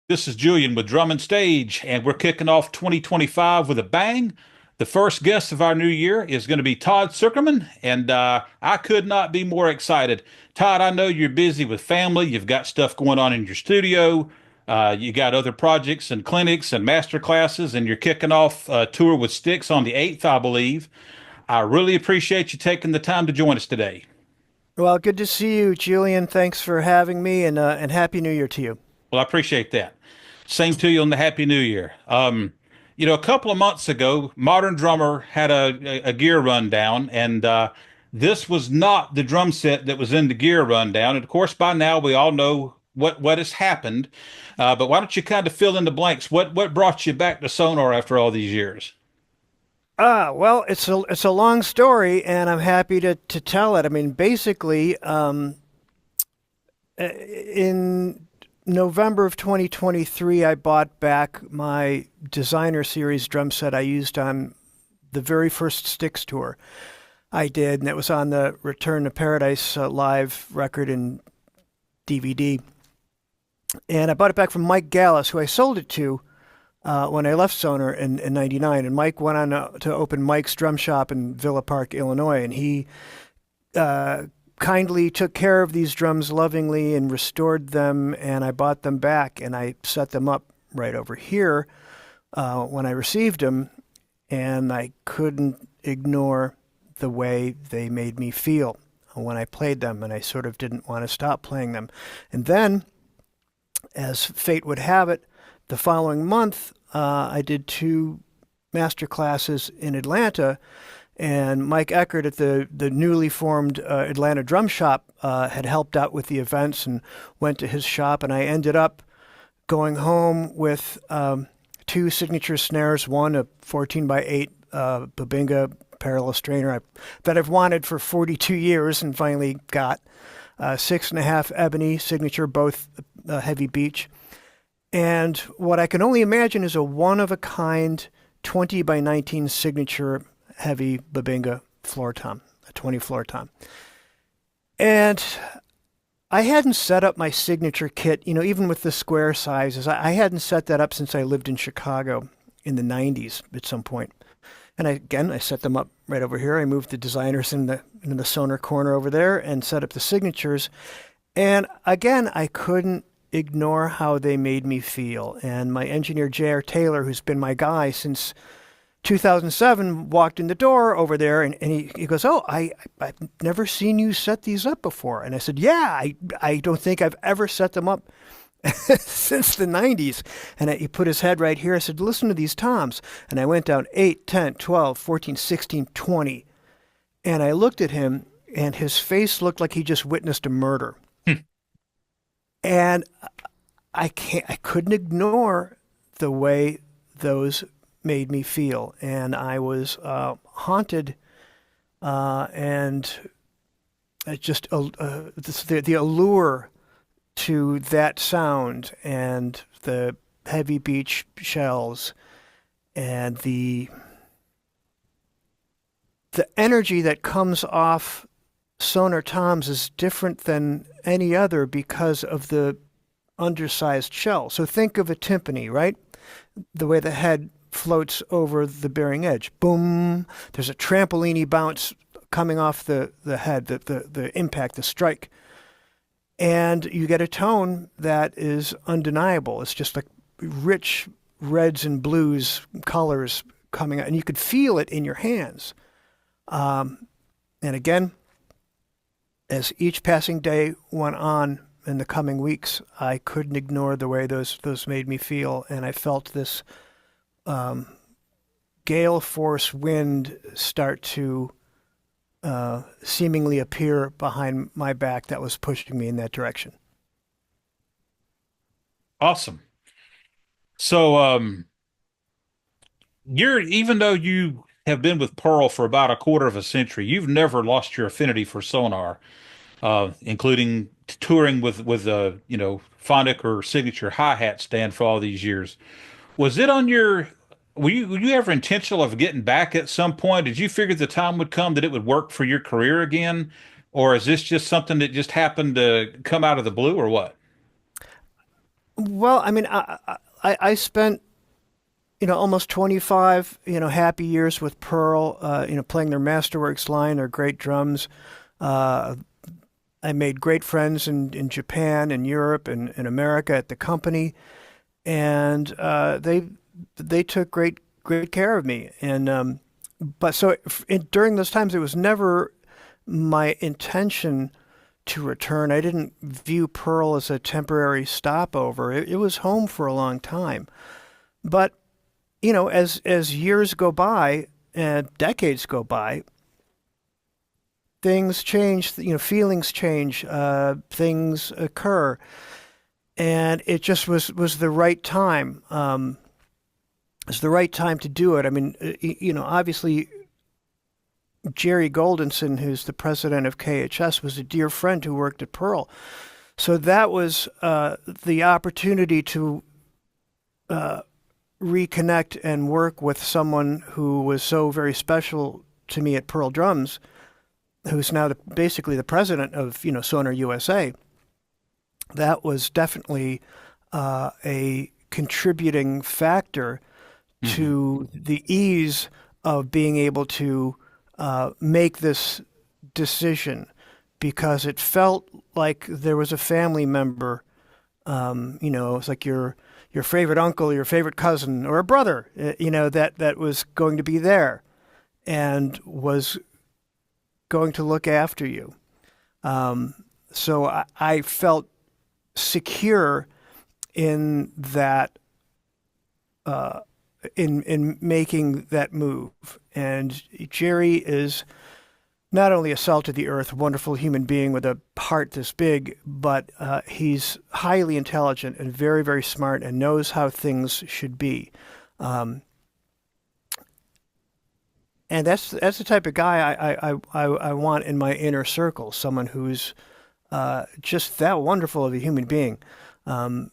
This is Julian with Drum and Stage, and we're kicking off 2025 with a bang. The first guest of our new year is going to be Todd Sucherman, and I could not be more excited. Todd, I know you're busy with family. You've got stuff going on in your studio. You got other projects and clinics and master classes, and you're kicking off a tour with Styx on the 8th, I believe. I really appreciate you taking the time to join us today. Well, good to see you, Julian. Thanks for having me, and Happy New Year to you. Well, I appreciate that. Same to you on the Happy New Year. A couple of months ago, Modern Drummer had a gear rundown, and this was not the drum set that was in the gear rundown. And of course, by now we all know what has happened. But why don't you kind of fill in the blanks? What brought you back to Sonar after all these years? Well, it's a long story, and I'm happy to tell it. I mean, basically, in November of 2023, I bought back my designer series drum set I used on the very first Styx tour I did, and it was on the Return to Paradise live record and DVD. And I bought it back from Mike Gallus, who I sold it to when I left Sonar in '99. And Mike went on to open Mike's Drum Shop in Villa Park, Illinois. And he kindly took care of these drums lovingly and restored them. And I bought them back and I set them up right over here when I received them. And I couldn't ignore the way they made me feel when I played them. And I sort of didn't want to stop playing them. And then, as fate would have it, the following month, I did two master classes in Atlanta, and Mike Eckert at the newly formed Atlanta Drum Shop had helped out with the events and went to his shop, and I ended up going home with two signature snares, one a 14 by 8 Babinga parallel strainer that I've wanted for 42 years and finally got, 6.5 ebony signature, both heavy beach. And what I can only imagine is a one-of-a-kind 20 by 19 signature heavy Babinga floor tom, a 20 floor tom. And I hadn't set up my signature kit, even with the square sizes. I hadn't set that up since I lived in Chicago in the 90s at some point. And I set them up right over here. I moved the designers in the Sonar corner over there and set up the signatures. And again, I couldn't ignore how they made me feel. And my engineer, J.R. Taylor, who's been my guy since 2007, walked in the door over there and he goes, "Oh, I've never seen you set these up before." And I said, "Yeah, I don't think I've ever set them up since the 90s. And he put his head right here. I said, "Listen to these toms." And I went down 8, 10, 12, 14, 16, 20. And I looked at him and his face looked like he just witnessed a murder. And I couldn't ignore the way those made me feel. And I was haunted and just the allure to that sound and the heavy beach shells and the energy that comes off Sonar toms is different than any other because of the undersized shell. So think of a timpani, right? The way the head floats over the bearing edge. Boom. There's a trampolini bounce coming off the head, the impact, the strike. And you get a tone that is undeniable. It's just like rich reds and blues colors coming out, and you could feel it in your hands. And again, as each passing day went on in the coming weeks, I couldn't ignore the way those made me feel, and I felt this gale force wind start to seemingly appear behind my back that was pushing me in that direction. Awesome. So, you're even though you have been with Pearl for about a quarter of a century, you've never lost your affinity for Sonar, including touring with phonic or signature hi-hat stand for all these years. Was it on your were you ever intentional of getting back at some point? Did you figure the time would come that it would work for your career again? Or is this just something that just happened to come out of the blue or what? Well, I mean, I spent, almost 25, happy years with Pearl, playing their Masterworks line, their great drums. Uh, I made great friends in Japan and Europe and in America at the company, and they took great care of me. And but so during those times, it was never my intention to return. I didn't view Pearl as a temporary stopover. It was home for a long time. But as years go by and decades go by, things change. Feelings change. Things occur, and it just was the right time. It's the right time to do it. I mean, obviously Jerry Goldenson, who's the president of KHS, was a dear friend who worked at Pearl. So that was the opportunity to reconnect and work with someone who was so very special to me at Pearl Drums, who's now basically the president of Sonor USA. That was definitely a contributing factor Hmm. to the ease of being able to make this decision, because it felt like there was a family member. It's like your favorite uncle, your favorite cousin, or a brother. That was going to be there and was going to look after you. So I felt secure in that, in making that move. And Jerry is not only a salt of the earth, wonderful human being with a heart this big, but he's highly intelligent and very, very smart and knows how things should be. Um, and that's the type of guy I want in my inner circle, someone who's just that wonderful of a human being. Um,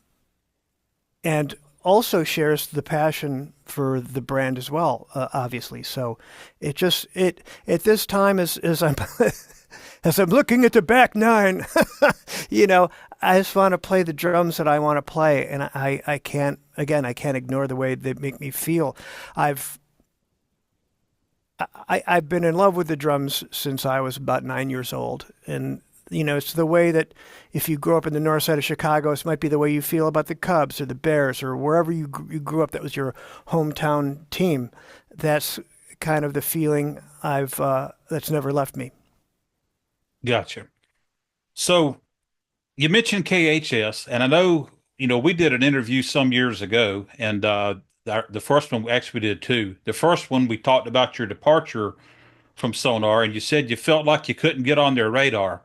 and also shares the passion for the brand as well, obviously. So it at this time, as I'm as I'm looking at the back nine, you know, I just want to play the drums that I want to play, and I can't, again, I can't ignore the way they make me feel. I've I've been in love with the drums since I was about 9 years old, and it's the way that if you grew up in the north side of Chicago, it might be the way you feel about the Cubs or the Bears or wherever you grew up. That was your hometown team. That's kind of the feeling I've that's never left me. Gotcha. So you mentioned KHS, and I know, we did an interview some years ago, and the first one actually we did too. The first one we talked about your departure from Sonar, and you said you felt like you couldn't get on their radar,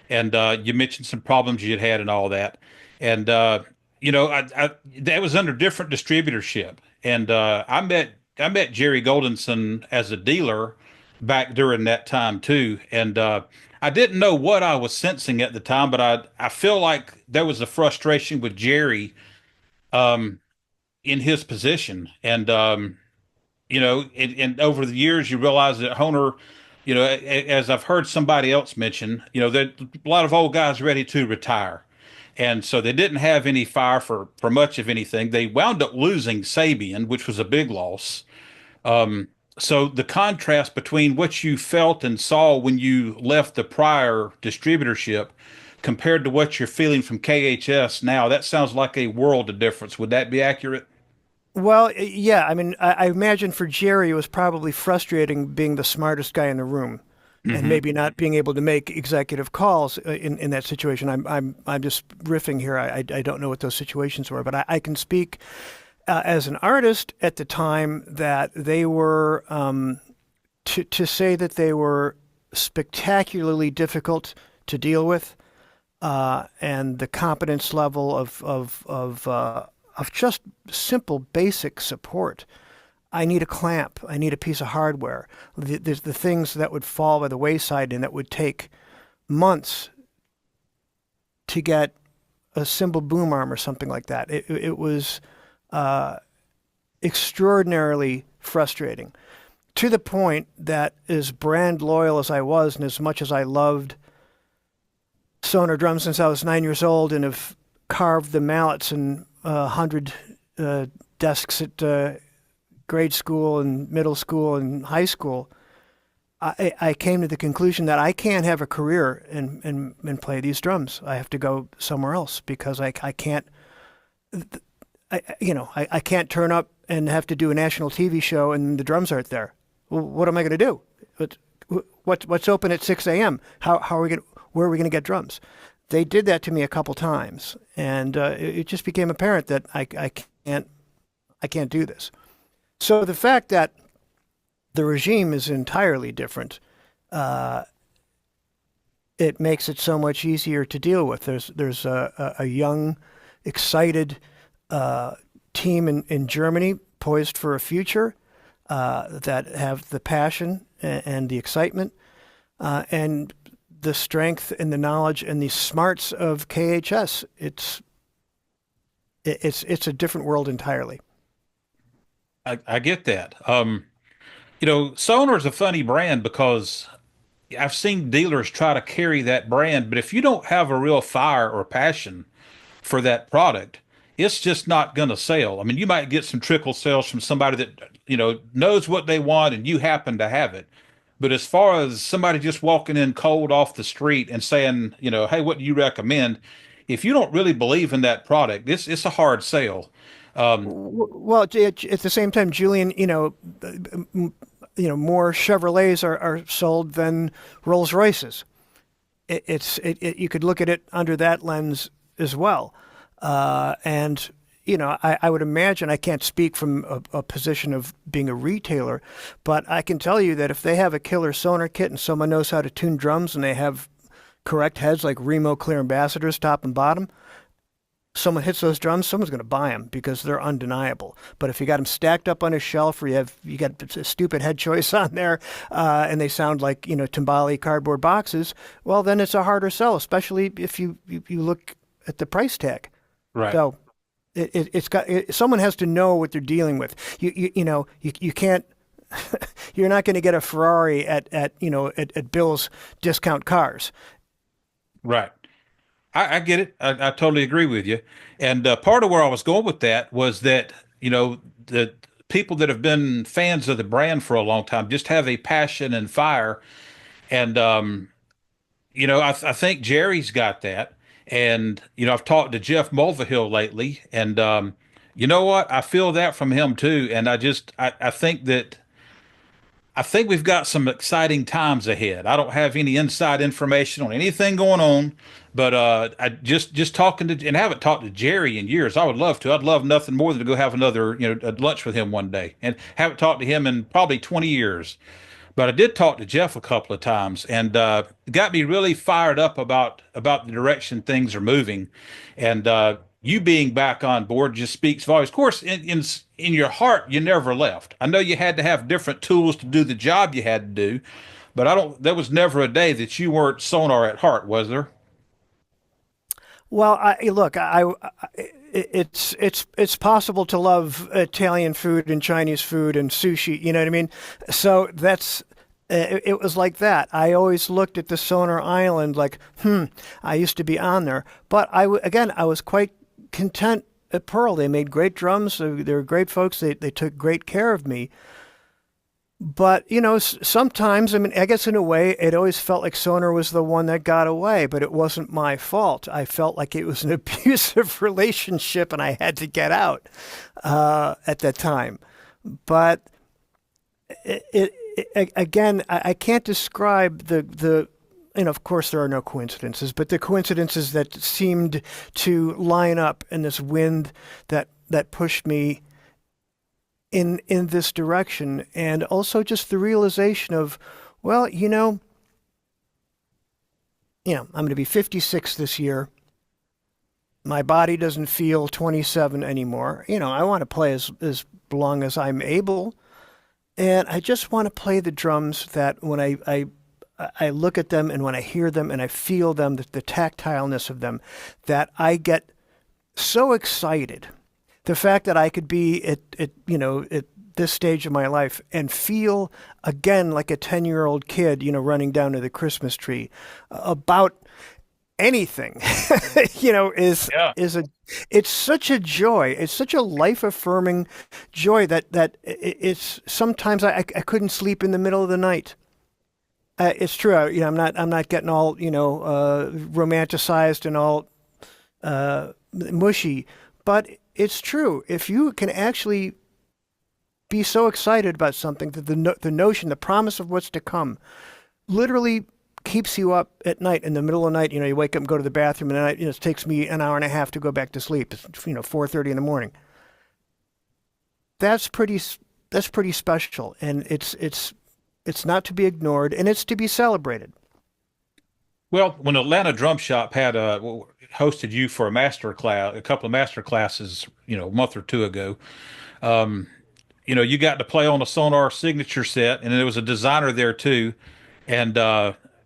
and you mentioned some problems you'd had and all that, and that was under different distributorship, and I met Jerry Goldenson as a dealer back during that time too, and I didn't know what I was sensing at the time, but I feel like there was a frustration with Jerry um, in his position, and and over the years, you realize that Honer, as I've heard somebody else mention, that a lot of old guys ready to retire. And so they didn't have any fire for much of anything. They wound up losing Sabian, which was a big loss. So the contrast between what you felt and saw when you left the prior distributorship compared to what you're feeling from KHS now, that sounds like a world of difference. Would that be accurate? Well, yeah, I mean, I imagine for Jerry, it was probably frustrating being the smartest guy in the room, and Hmm. maybe not being able to make executive calls in that situation. I'm just riffing here. I don't know what those situations were, but I can speak as an artist at the time that they were, to say that they were spectacularly difficult to deal with, and the competence level of just simple basic support. I need a clamp. I need a piece of hardware. The things that would fall by the wayside and that would take months to get a cymbal boom arm or something like that. It was uh, extraordinarily frustrating, to the point that, as brand loyal as I was, and as much as I loved Sonor drums since I was 9 years old, and have carved the mallets in 100 desks at grade school and middle school and high school, I came to the conclusion that I can't have a career and play these drums. I have to go somewhere else because I can't, I can't turn up and have to do a national TV show and the drums aren't there. Well, what am I going to do? What's open at 6 a.m.? How are we going? Where are we going to get drums? They did that to me a couple times, and it just became apparent that I can't do this. So the fact that the regime is entirely different, it makes it so much easier to deal with. There's a young, excited team in Germany poised for a future that have the passion and the excitement and the strength and the knowledge and the smarts of KHS. It's a different world entirely. I get that. Sonar is a funny brand because I've seen dealers try to carry that brand, but if you don't have a real fire or passion for that product, it's just not going to sell. I mean, you might get some trickle sales from somebody that, knows what they want and you happen to have it. But as far as somebody just walking in cold off the street and saying, hey, what do you recommend? If you don't really believe in that product, it's a hard sale. Well, at the same time, Julian, more Chevrolets are sold than Rolls Royces. You could look at it under that lens as well. And I would imagine, I can't speak from a position of being a retailer, but I can tell you that if they have a killer Sonar kit and someone knows how to tune drums and they have correct heads like Remo Clear Ambassadors, top and bottom, someone hits those drums, someone's going to buy them because they're undeniable. But if you got them stacked up on a shelf, or you got a stupid head choice on there, and they sound like timbali cardboard boxes, well, then it's a harder sell, especially if you look at the price tag. Right. So someone has to know what they're dealing with. You can't. You're not going to get a Ferrari at Bill's Discount Cars. Right. I get it. I totally agree with you. And part of where I was going with that was that, the people that have been fans of the brand for a long time just have a passion and fire. And, I think Jerry's got that. And, I've talked to Jeff Mulvihill lately. And, you know what? I feel that from him too. And I think we've got some exciting times ahead. I don't have any inside information on anything going on, but I just talking to, and I haven't talked to Jerry in years. I would love to. I'd love nothing more than to go have another, lunch with him one day. And haven't talked to him in probably 20 years. But I did talk to Jeff a couple of times, and got me really fired up about the direction things are moving, and you being back on board just speaks volumes. Of course, in your heart, you never left. I know you had to have different tools to do the job you had to do, but I don't. There was never a day that you weren't Sonar at heart, was there? Well, it's possible to love Italian food and Chinese food and sushi. You know what I mean? So it was like that. I always looked at the Sonar Island like, I used to be on there. But I was quite content at Pearl. They made great drums. They were great folks. They took great care of me. But, sometimes, I mean, I guess in a way, it always felt like Sonar was the one that got away, but it wasn't my fault. I felt like it was an abusive relationship and I had to get out at that time. But again, I can't describe and of course there are no coincidences, but the coincidences that seemed to line up in this wind that pushed me in this direction, and also just the realization of, well, I'm going to be 56 this year. My body doesn't feel 27 anymore. I want to play as long as I'm able, and I just want to play the drums that when I look at them and when I hear them and I feel them, the tactileness of them, that I get so excited. The fact that I could be at this stage of my life and feel again like a 10-year-old kid, running down to the Christmas tree about anything, Yeah. is a it's such a joy. It's such a life affirming joy it's sometimes I couldn't sleep in the middle of the night. It's true. I'm not getting all romanticized and all mushy, but it's true. If you can actually be so excited about something that the notion, the promise of what's to come, literally keeps you up at night in the middle of the night. You wake up and go to the bathroom, and it takes me an hour and a half to go back to sleep. It's 4:30 in the morning. That's pretty. That's pretty special, and it's not to be ignored, and it's to be celebrated. Well, when Atlanta Drum Shop had hosted you for a master class, a couple of master classes, a month or two ago, um, you got to play on a Sonar signature set, and there was a designer there too. And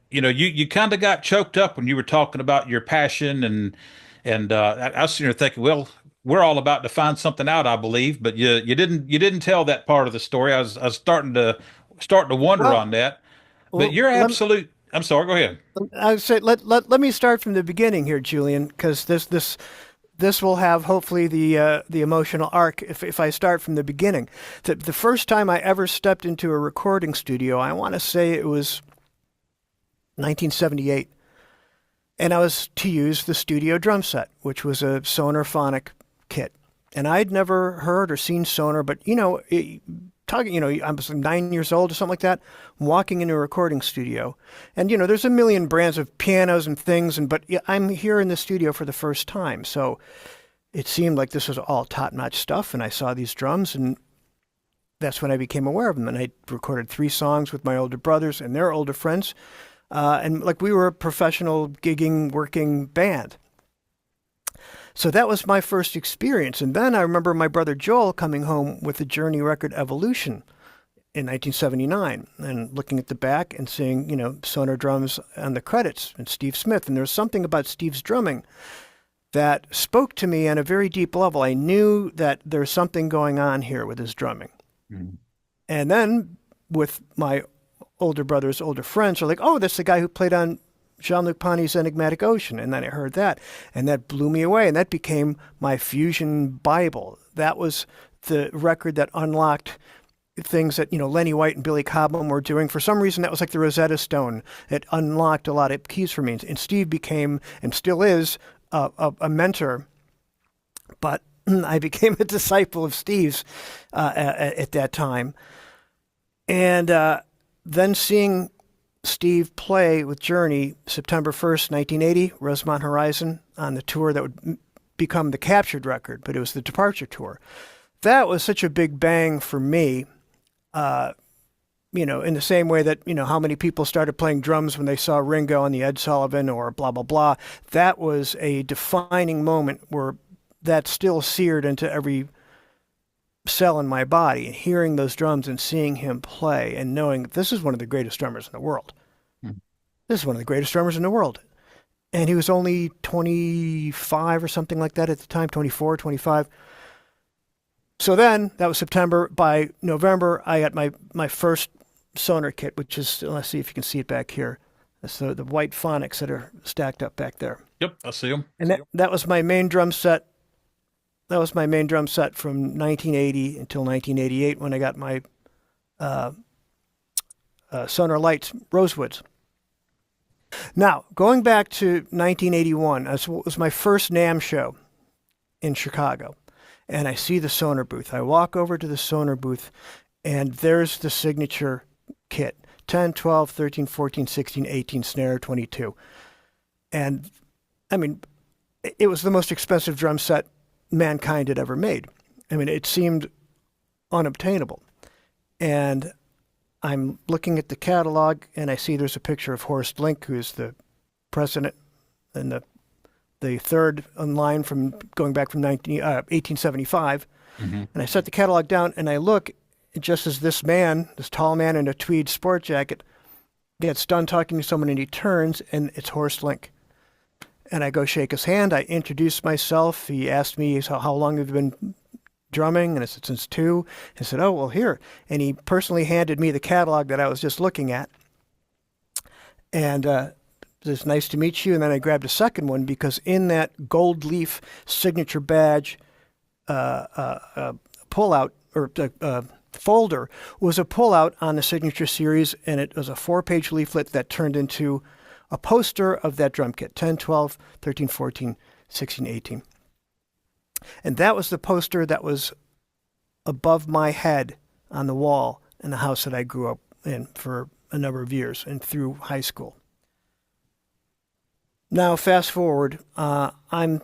you kind of got choked up when you were talking about your passion, and I was sitting there thinking, well, we're all about to find something out, I believe, but you didn't tell that part of the story. I was starting to wonder Well, on that. But well, you're absolute. I'm sorry. Go ahead. I would say let me start from the beginning here, Julian, because this will have hopefully the emotional arc if I start from the beginning. The first time I ever stepped into a recording studio, I want to say it was 1978, and I was to use the studio drum set, which was a Sonar phonic kit, and I'd never heard or seen Sonar, but I was 9 years old or something like that, walking into a recording studio, and there's a million brands of pianos and things, but yeah, I'm here in the studio for the first time, so it seemed like this was all top-notch stuff, and I saw these drums, and that's when I became aware of them, and I recorded 3 songs with my older brothers and their older friends, and like we were a professional gigging, working band. So that was my first experience. And then I remember my brother Joel coming home with the Journey record Evolution in 1979 and looking at the back and seeing, Sonar drums on the credits and Steve Smith. And there was something about Steve's drumming that spoke to me on a very deep level. I knew that there's something going on here with his drumming. Mhm. And then with my older brother's older friends are like, oh, that's the guy who played on Jean-Luc Ponty's Enigmatic Ocean. And then I heard that, and that blew me away. And that became my fusion Bible. That was the record that unlocked things that, Lenny White and Billy Cobham were doing. For some reason, that was like the Rosetta Stone. It unlocked a lot of keys for me. And Steve became, and still is, a mentor. But I became a disciple of Steve's at that time. And then seeing Steve play with Journey September 1st, 1980, Rosemont Horizon, on the tour that would become the Captured record, but it was the Departure tour. That was such a big bang for me, in the same way that, how many people started playing drums when they saw Ringo on the Ed Sullivan or blah, blah, blah. That was a defining moment where that still seared into every cell in my body, and hearing those drums and seeing him play and knowing this is one of the greatest drummers in the world. Mhm. This is one of the greatest drummers in the world. And he was only 25 or something like that at the time, 24, 25. So then that was September. By November, I got my first Sonar kit, which is, let's see if you can see it back here. So the white phonics that are stacked up back there. Yep, I see them. And that was my main drum set. That was my main drum set from 1980 until 1988 when I got my Sonar Lights Rosewoods. Now, going back to 1981, it was my first NAMM show in Chicago, and I see the Sonar booth. I walk over to the Sonar booth, and there's the signature kit, 10, 12, 13, 14, 16, 18, Snare, 22. And, I mean, it was the most expensive drum set mankind had ever made. I mean, it seemed unobtainable. And I'm looking at the catalog, and I see there's a picture of Horst Link, who's the president and the third in line from going back from 1875. Hmm. And I set the catalog down, and I look, just as this tall man in a tweed sport jacket, gets done talking to someone, and he turns, and it's Horst Link. And I go shake his hand. I introduce myself. He asked me how long have you been drumming, and I said, since 2. He said, oh, well, here. And he personally handed me the catalog that I was just looking at. And It's nice to meet you. And then I grabbed a second one because in that gold leaf signature badge pullout or folder was a pullout on the signature series, and it was a 4-page leaflet that turned into a poster of that drum kit 10, 12, 13, 14, 16, 18. And that was the poster that was above my head on the wall in the house that I grew up in for a number of years and through high school. Now, fast forward, I'm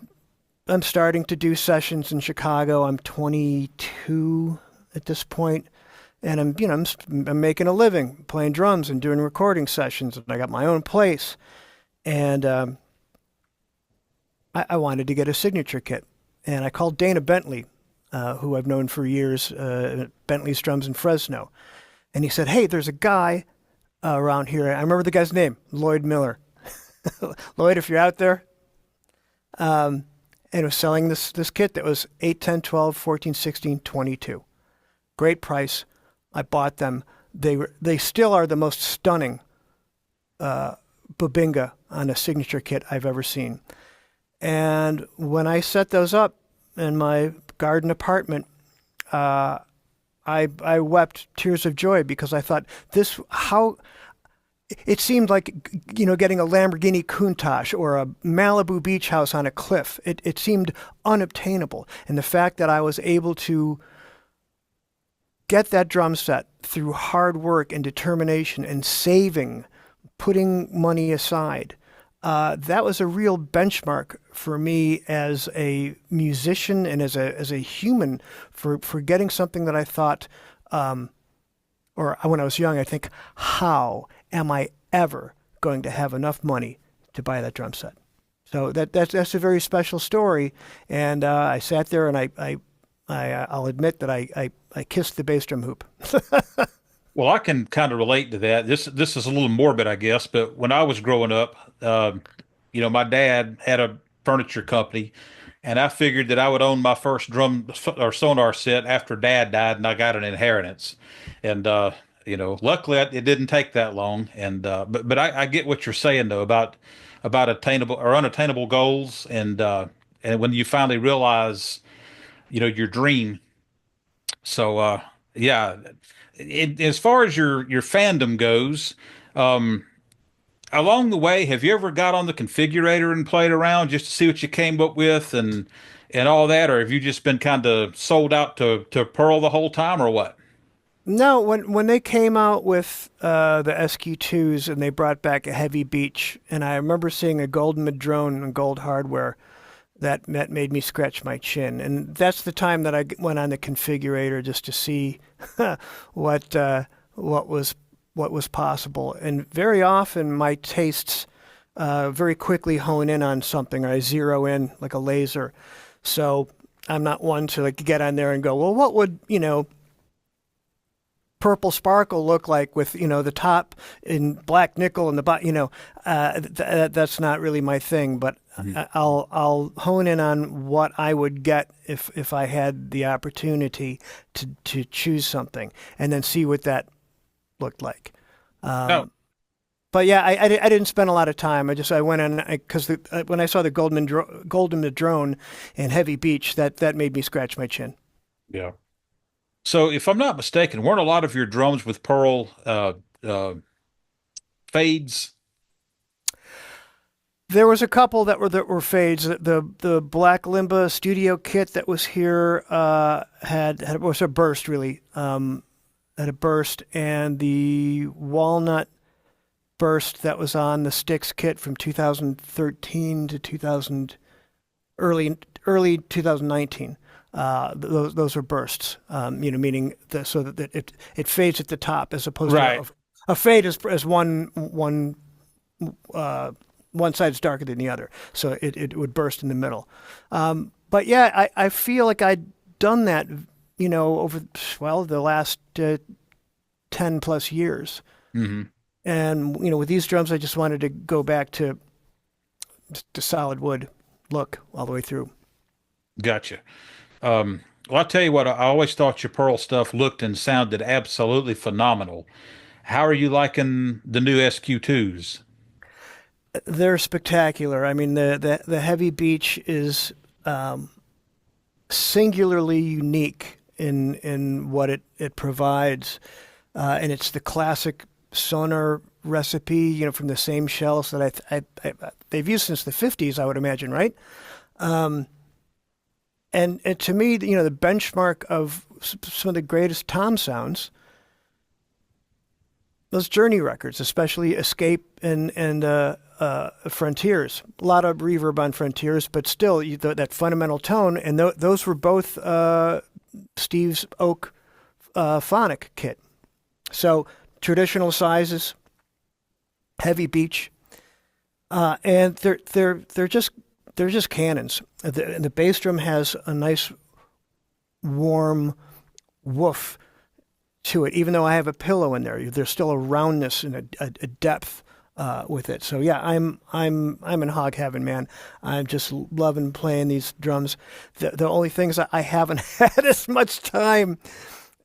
starting to do sessions in Chicago. I'm 22 at this point, and I'm making a living playing drums and doing recording sessions. And I got my own place, and I wanted to get a signature kit, and I called Dana Bentley, who I've known for years, Bentley's Drums in Fresno, and he said, "Hey, there's a guy around here. I remember the guy's name, Lloyd Miller. Lloyd, if you're out there." And it was selling this kit that was 8, 10, 12, 14, 16, 22. Great price. I bought them. They still are the most stunning bubinga on a signature kit I've ever seen. And when I set those up in my garden apartment, I wept tears of joy because I thought it seemed like, getting a Lamborghini Countach or a Malibu beach house on a cliff. It seemed unobtainable. And the fact that I was able to get that drum set through hard work and determination and saving, putting money aside, that was a real benchmark for me as a musician and as a human for getting something that I thought, or when I was young, I think, how am I ever going to have enough money to buy that drum set? So that's a very special story. And I sat there and I'll admit that I kissed the bass drum hoop. Well, I can kind of relate to that. This is a little morbid, I guess, but when I was growing up, my dad had a furniture company, and I figured that I would own my first drum or sonar set after Dad died, and I got an inheritance. And luckily it didn't take that long. And but I get what you're saying though about attainable or unattainable goals, and when you finally realize your dream. So yeah, as far as your fandom goes, um, along the way, have you ever got on the configurator and played around just to see what you came up with and all that, or have you just been kind of sold out to Pearl the whole time, or what? No, when they came out with the SQ2s and they brought back a heavy beach, and I remember seeing a gold Madrone and gold hardware that made me scratch my chin, and that's the time that I went on the configurator just to see what was possible. And very often my tastes very quickly hone in on something, or I zero in like a laser. So I'm not one to like get on there and go, well, what would purple sparkle look like with the top in black nickel and the bottom. That's not really my thing, but I'll hone in on what I would get if I had the opportunity to choose something and then see what that looked like. No. But yeah, I didn't spend a lot of time. I went in because when I saw the Golden Madrone and Heavy Beach, that made me scratch my chin. Yeah. So, if I'm not mistaken, weren't a lot of your drums with Pearl fades? There was a couple that were fades. The Black Limba studio kit that was here was a burst really, had a burst, and the walnut burst that was on the Styx kit from 2013 to 2000 early 2019. Those are bursts, meaning so that it fades at the top as opposed Right. to a fade as one side's darker than the other, so it would burst in the middle. But yeah, I feel like I'd done that, over the last 10 plus years, Hmm. and with these drums, I just wanted to go back to solid wood look all the way through. Gotcha. Well, I'll tell you what, I always thought your Pearl stuff looked and sounded absolutely phenomenal. How are you liking the new SQ2s? They're spectacular. I mean, the heavy beach is singularly unique in what it provides, and it's the classic Sonor recipe, from the same shells that they've used since the 50s, I would imagine, right? And to me, the benchmark of some of the greatest tom sounds, those Journey records, especially Escape and Frontiers. A lot of reverb on Frontiers, but still that fundamental tone. And those were both Steve's Oak phonic kit. So traditional sizes, heavy beach, and they're just cannons. The bass drum has a nice warm woof to it, even though I have a pillow in there. There's still a roundness and a depth with it. So yeah, I'm in hog heaven, man. I'm just loving playing these drums. The only things I haven't had as much time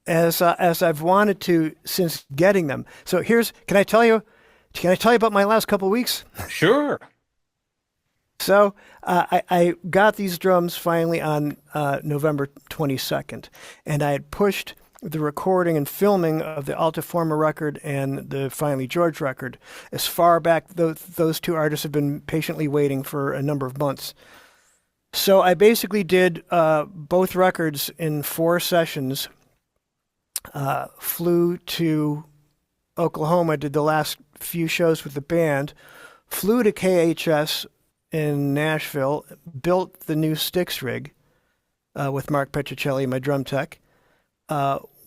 as I've wanted to since getting them. So can I tell you about my last couple of weeks? Sure. So I got these drums finally on November 22nd, and I had pushed the recording and filming of the Altiforma record and the Finally George record as far back. Those two artists have been patiently waiting for a number of months. So I basically did both records in 4 sessions. Flew to Oklahoma, did the last few shows with the band, flew to KHS in Nashville, built the new Styx rig with Mark Petricelli, my drum tech.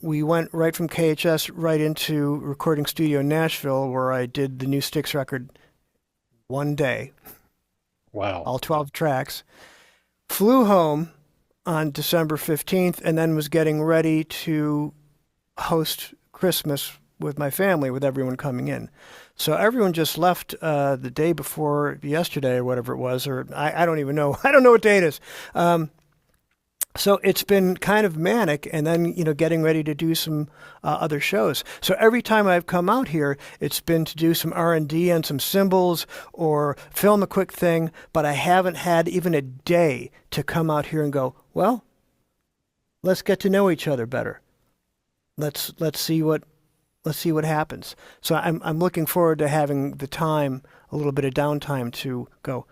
We went right from KHS right into recording studio in Nashville, where I did the new Styx record one day, Wow. all 12 tracks. Flew home on December 15th, and then was getting ready to host Christmas with my family, with everyone coming in. So everyone just left the day before yesterday or whatever it was, or I don't even know. I don't know what day it is. So it's been kind of manic, and then getting ready to do some other shows. So every time I've come out here, it's been to do some R&D on some cymbals or film a quick thing, but I haven't had even a day to come out here and go, well, let's get to know each other better. Let's see what happens. So I'm looking forward to having the time, a little bit of downtime to go,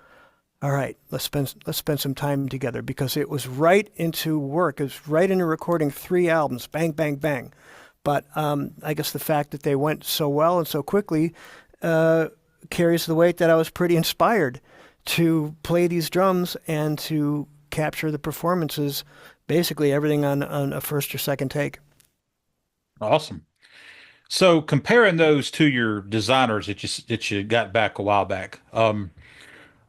all right, let's spend some time together, because it was right into work. It was right into recording 3 albums, bang, bang, bang. But I guess the fact that they went so well and so quickly carries the weight that I was pretty inspired to play these drums and to capture the performances, basically everything on a first or second take. Awesome. So comparing those to your designers that you got back a while back,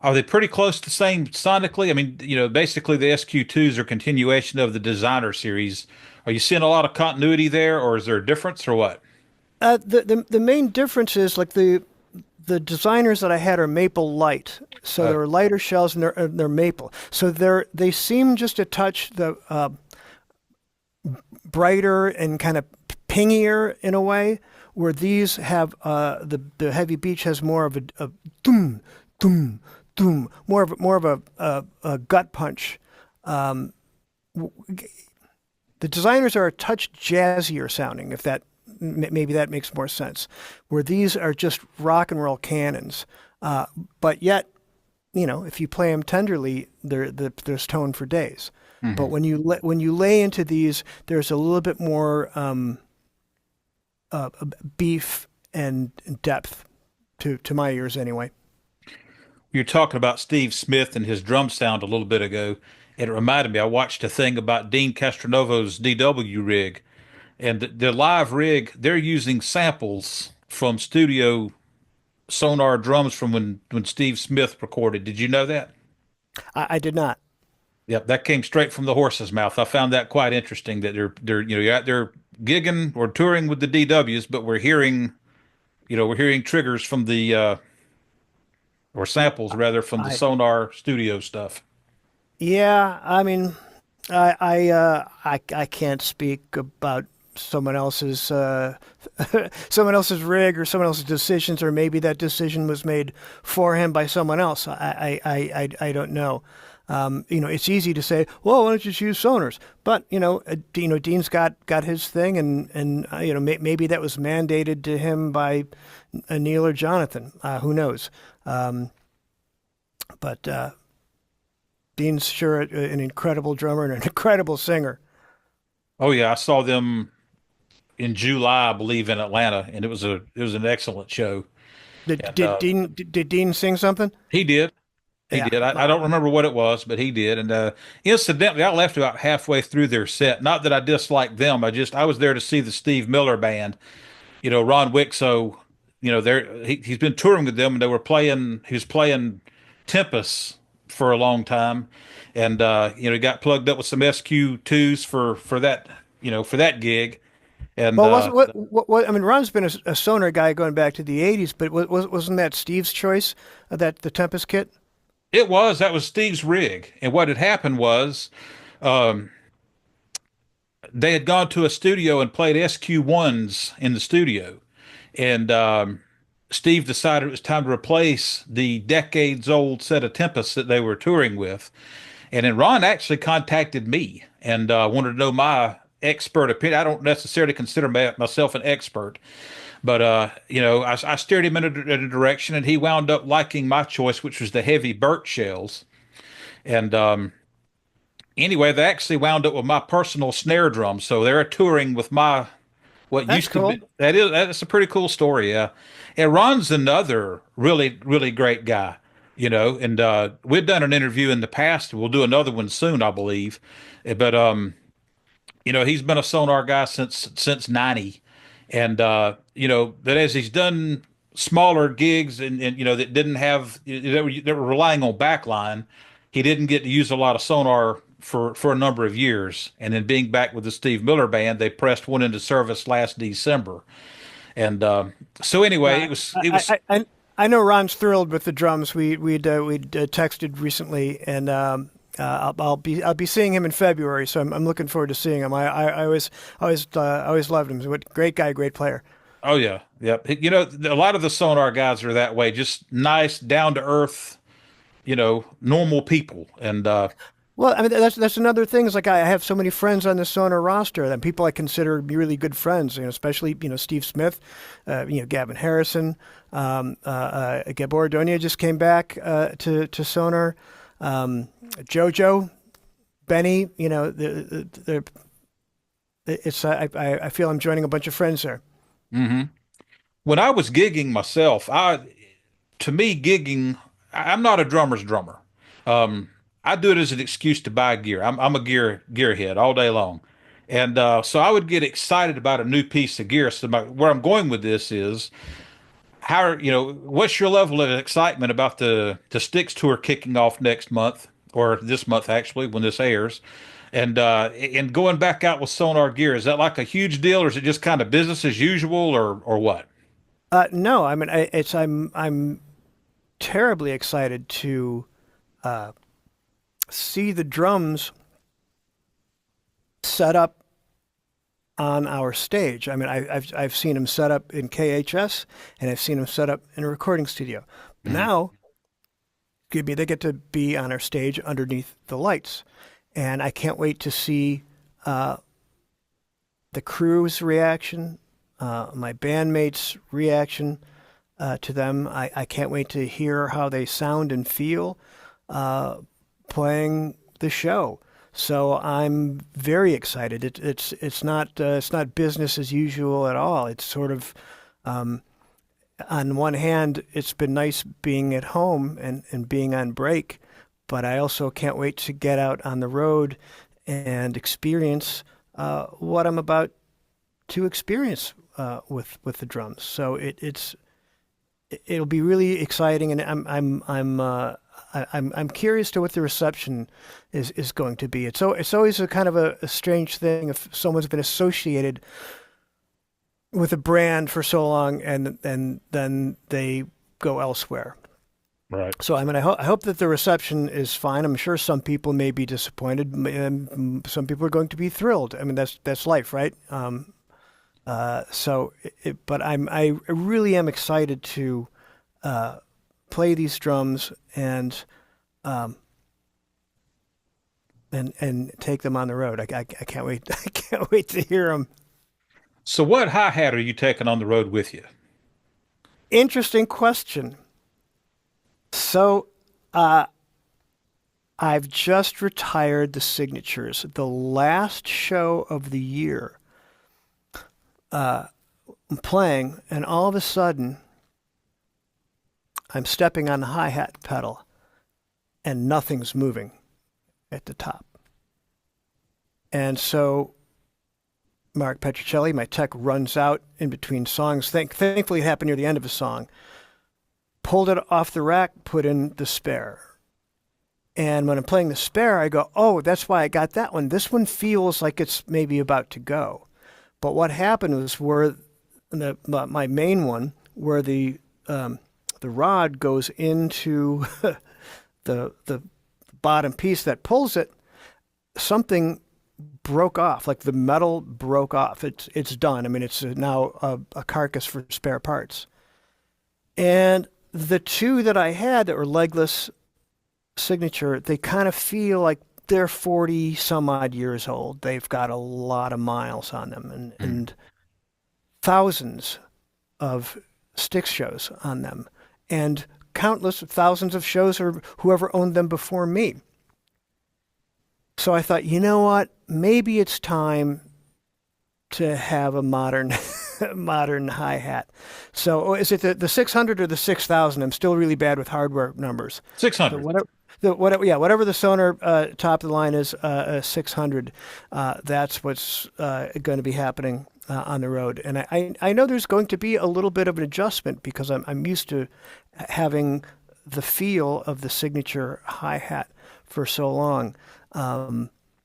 are they pretty close to the same sonically? I mean, basically the SQ2s are continuation of the designer series. Are you seeing a lot of continuity there, or is there a difference, or what? The main difference is, like, the designers that I had are maple light, so Uh, they're lighter shells, and they're maple. So they seem just a touch brighter and kind of pingier in a way, where these have the heavy beach has more of a doom doom doom, more of a gut punch. Um, the designers are a touch jazzier sounding, if that maybe that makes more sense, where these are just rock and roll cannons, but yet, if you play them tenderly, there's tone for days. But mhm. when you lay into these, there's a little bit more uh, beef and depth to my ears anyway. You were talking about Steve Smith and his drum sound a little bit ago, and it reminded me, I watched a thing about Dean Castronovo's DW rig, and the live rig, they're using samples from studio Sonar drums from when Steve Smith recorded. Did you know that? I did not. Yep, that came straight from the horse's mouth. I found that quite interesting that they're you're out there gigging or touring with the DWs, but we're hearing triggers from the or samples rather from the I Sonar studio stuff. Yeah, I mean, I can't speak about someone else's someone else's rig or someone else's decisions, or maybe that decision was made for him by someone else. I don't know. It's easy to say, well, why don't you just use Sonors? But Dean's got his thing, and maybe that was mandated to him by Neil or Jonathan. Who knows? But Dean's sure an incredible drummer and an incredible singer. Oh yeah, I saw them in July, I believe, in Atlanta, and it was an excellent show. Did And did Dean did Dean sing something? he did. He Yeah. did. I don't remember what it was, but he did. And incidentally, I left about halfway through their set. Not that I disliked them. I was there to see the Steve Miller Band. Ron Wixow. He's been touring with them, and He was playing Tempest for a long time, and he got plugged up with some SQ2s for that for that gig. And Well, wasn't what I mean? Ron's been a Sonar guy going back to the '80s, but wasn't that Steve's choice that the Tempest kit? that was Steve's rig. And what had happened was they had gone to a studio and played SQ1s in the studio. And Steve decided it was time to replace the decades old set of Tempests that they were touring with. And then Ron actually contacted me and wanted to know my expert opinion. I don't necessarily consider myself an expert, but I steered him in a direction, and he wound up liking my choice, which was the heavy Burt shells. And anyway, they actually wound up with my personal snare drum, so they're touring with my what That's used to cool. be. That's a pretty cool story, yeah. And Ron's another really really great guy, and we've done an interview in the past. We'll do another one soon, I believe. But he's been a Sonar guy since '90, and that as he's done smaller gigs and that didn't have that were relying on backline, he didn't get to use a lot of Sonar for a number of years. And then being back with the Steve Miller Band, they pressed one into service last December. And so anyway, Yeah, it was. I know Ron's thrilled with the drums. We'd texted recently, and I'll be seeing him in February, so I'm looking forward to seeing him. I always loved him. He's a great guy, great player. Oh yeah, yep. A lot of the Sonar guys are that way, just nice, down to earth, normal people. And Well, I mean that's another thing. Is like I have so many friends on the Sonar roster that people I consider really good friends. Especially Steve Smith, Gavin Harrison, Gabor Donia just came back to Sonar. Jojo, Benny. It's I feel I'm joining a bunch of friends there. when I was gigging myself, to me gigging, I'm not a drummer's drummer. Um, I do it as an excuse to buy gear. I'm a gearhead all day long, and so I would get excited about a new piece of gear. So where I'm going with this is what's your level of excitement about the Styx tour kicking off next month or this month actually when this airs, and going back out with Sonar gear? Is that like a huge deal, or is it just kind of business as usual, or what? No, I mean I'm terribly excited to see the drums set up on our stage. I mean, I've seen them set up in KHS, and I've seen them set up in a recording studio. Hmm. Now, they get to be on our stage underneath the lights, and I can't wait to see the crew's reaction, my bandmates' reaction to them. I can't wait to hear how they sound and feel playing the show. So I'm very excited. It's not business as usual at all. It's sort of on one hand, it's been nice being at home and being on break, but I also can't wait to get out on the road and experience what I'm about to experience with the drums. So it'll be really exciting, and I'm curious to what the reception is going to be. It's always a kind of a strange thing if someone's been associated with a brand for so long and then they go elsewhere. Right. So I mean, I hope that the reception is fine. I'm sure some people may be disappointed. Some people are going to be thrilled. I mean, that's life, right? But I really am excited to play these drums um, and take them on the road. I can't wait. I can't wait to hear them. So what hi-hat are you taking on the road with you? Interesting question. So, uh, I've just retired the signatures. The last show of the year, I'm playing, and all of a sudden, I'm stepping on the hi-hat pedal, and nothing's moving at the top. And so Mark Petricelli, my tech, runs out in between songs. Thankfully, it happened near the end of a song. Pulled it off the rack, put in the spare. And when I'm playing the spare, I go, oh, that's why I got that one. This one feels like it's maybe about to go. But what happened was where my main one, where the rod goes into the bottom piece that pulls it, something broke off, like the metal broke off. It's done. I mean, it's now a carcass for spare parts. And the two that I had that were legless signature, they kind of feel like they're 40 some odd years old. They've got a lot of miles on them and thousands of Styx shows on them and countless thousands of shows or whoever owned them before me. So I thought, you know what? Maybe it's time to have a modern modern hi-hat. So is it the 600 or the 6000? I'm still really bad with hardware numbers. 600. Whatever the Sonor top of the line is, 600. That's what's going to be happening on the road. And I know there's going to be a little bit of an adjustment because I'm used to having the feel of the signature hi-hat for so long.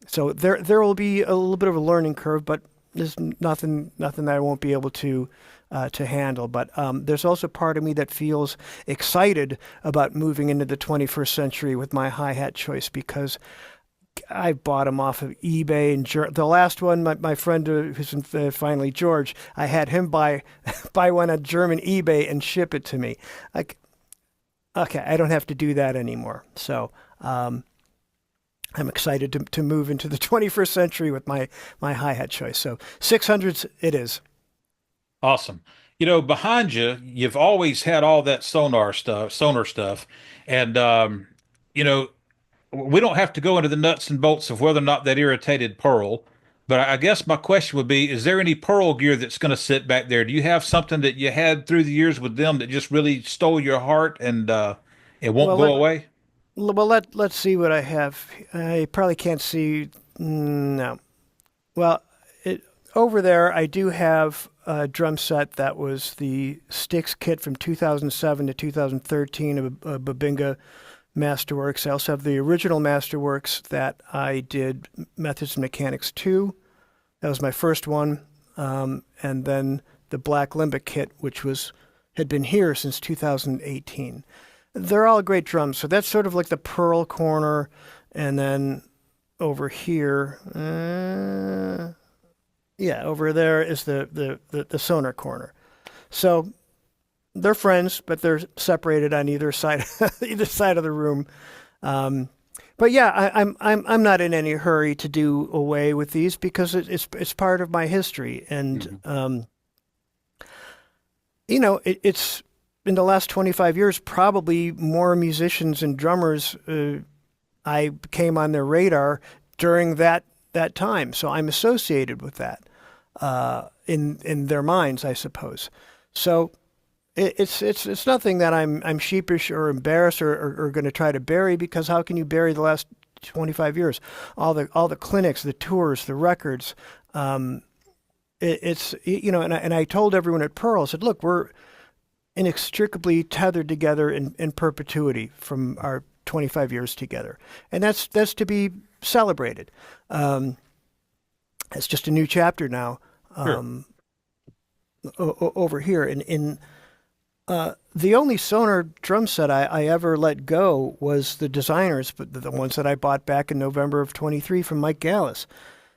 So there will be a little bit of a learning curve, but there's nothing that I won't be able to handle. But there's also part of me that feels excited about moving into the 21st century with my hi-hat choice because I bought them off of eBay. And the last one, my friend who's finally George, I had him buy one on German eBay and ship it to me. Like, okay, I don't have to do that anymore. So I'm excited to move into the 21st century with my hi-hat choice. So 600s it is. Awesome. Behind you, you've always had all that sonar stuff, and you know, we don't have to go into the nuts and bolts of whether or not that irritated Pearl. But I guess my question would be, is there any Pearl gear that's going to sit back there? Do you have something that you had through the years with them that just really stole your heart and it won't Well, go away? let's see what I have. I probably can't see. No. Well, over there, I do have a drum set that was the Styx kit from 2007 to 2013 of a Babinga Masterworks. I also have the original Masterworks that I did Methods and Mechanics 2. That was my first one. And then the Black Limbic kit, which had been here since 2018. They're all great drums. So that's sort of like the Pearl corner. And then over here, over there is the Sonor corner. So they're friends, but they're separated on either side either side of the room. But yeah, I'm not in any hurry to do away with these because it's part of my history, and it's in the last 25 years probably more musicians and drummers I came on their radar during that time, so I'm associated with that in their minds, I suppose. So it's nothing that I'm sheepish or embarrassed or going to try to bury, because how can you bury the last 25 years? All the clinics, the tours, the records. And I told everyone at Pearl, I said, look, we're inextricably tethered together in perpetuity from our 25 years together, and that's to be celebrated. It's just a new chapter now. Sure. Over here in the only Sonor drum set I ever let go was the Designers, but the ones that I bought back in November of 23 from Mike Gallis.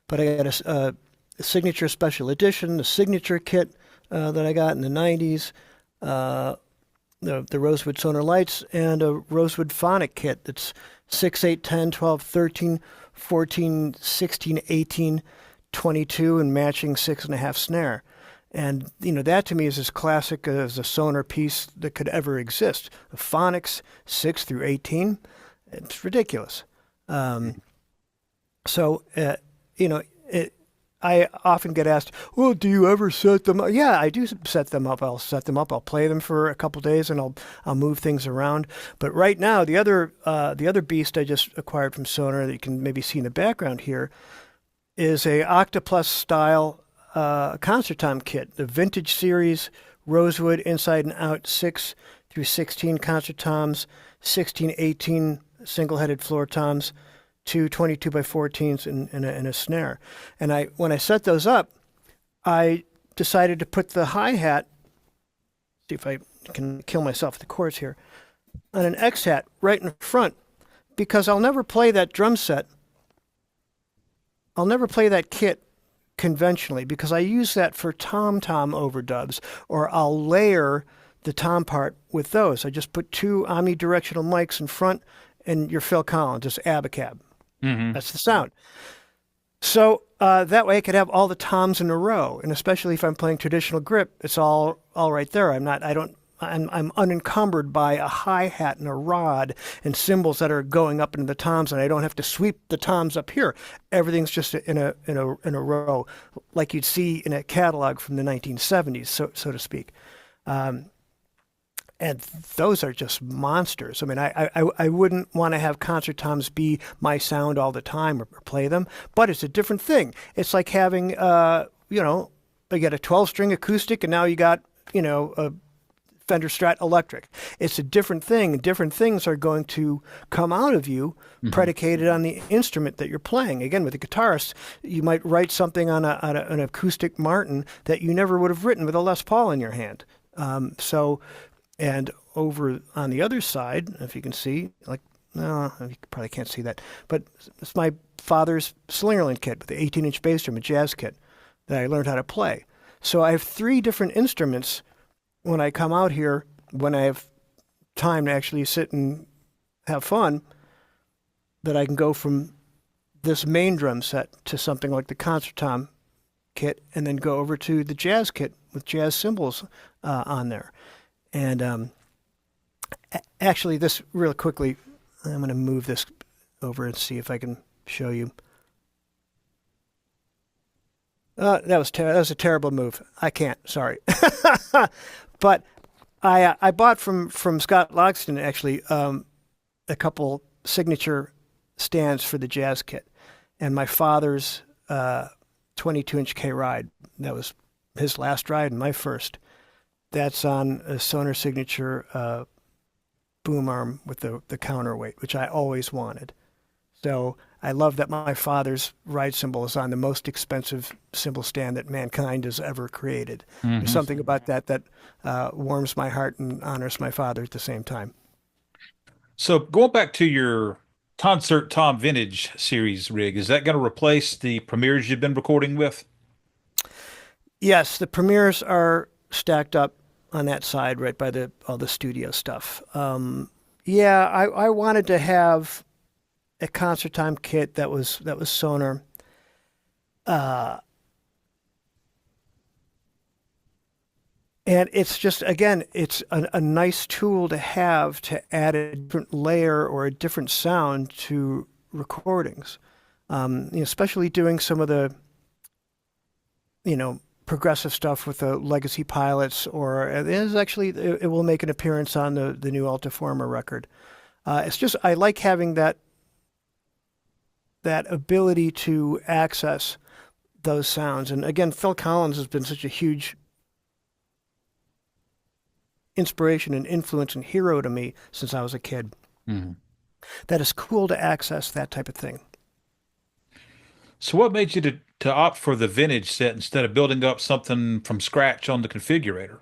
But I got Signature Special Edition, the Signature Kit that I got in the 90s, the Rosewood Sonor Lights, and a Rosewood Phonic Kit that's 6, 8, 10, 12, 13, 14, 16, 18, 22, and matching 6.5 snare. And, that to me is as classic as a Sonor piece that could ever exist. The Phonics, 6 through 18, it's ridiculous. So, I often get asked, well, do you ever set them up? Yeah, I do set them up. I'll set them up. I'll play them for a couple days, and I'll move things around. But right now, the other beast I just acquired from Sonor that you can maybe see in the background here is a Octopus style concert tom kit, the Vintage Series Rosewood inside and out 6 through 16 concert toms, 16, 18 single-headed floor toms, 2 22 by 14s and a snare. And when I set those up, I decided to put the hi-hat, see if I can kill myself with the chords here, on an X-hat right in front, because I'll never play that drum set. I'll never play that kit conventionally because I use that for tom-tom overdubs, or I'll layer the tom part with those. I just put 2 omnidirectional mics in front and your Phil Collins, just abacab. Mm-hmm. That's the sound. So that way I could have all the toms in a row, and especially if I'm playing traditional grip, it's all right there. I'm unencumbered by a hi-hat and a rod and cymbals that are going up into the toms, and I don't have to sweep the toms up here. Everything's just in a row, like you'd see in a catalog from the 1970s, so to speak. And those are just monsters. I mean, I wouldn't want to have concert toms be my sound all the time or play them, but it's a different thing. It's like having, you got a 12-string acoustic, and now you got, a Fender Strat electric. It's a different thing. Different things are going to come out of you predicated on the instrument that you're playing. Again, with a guitarist, you might write something on an acoustic Martin that you never would have written with a Les Paul in your hand. And over on the other side, if you can see, no, you probably can't see that, but it's my father's Slingerland kit with the 18-inch bass drum, a jazz kit that I learned how to play. So I have 3 different instruments when I come out here, when I have time to actually sit and have fun, that I can go from this main drum set to something like the concert tom kit, and then go over to the jazz kit with jazz cymbals on there. And actually, this real quickly, I'm going to move this over and see if I can show you. That was a terrible move. I can't. Sorry. But I bought from Scott Logston actually a couple signature stands for the jazz kit, and my father's 22-inch K ride. That was his last ride and my first. That's on a Sonor signature boom arm with the counterweight, which I always wanted. So I love that my father's ride cymbal is on the most expensive cymbal stand that mankind has ever created. Mm-hmm. There's something about that warms my heart and honors my father at the same time. So going back to your Concert Tom Vintage series rig, is that going to replace the Premiers you've been recording with? Yes, the Premiers are stacked up on that side right by all the studio stuff. I wanted to have a concert time kit that was Sonor. And it's just, again, it's a nice tool to have to add a different layer or a different sound to recordings. Especially doing some of the, progressive stuff with the Legacy Pilots, or it will make an appearance on the new Altiforma record. It's just, I like having that ability to access those sounds. And again, Phil Collins has been such a huge inspiration and influence and hero to me since I was a kid. Mm-hmm. That it's cool to access that type of thing. So what made you to opt for the vintage set instead of building up something from scratch on the configurator?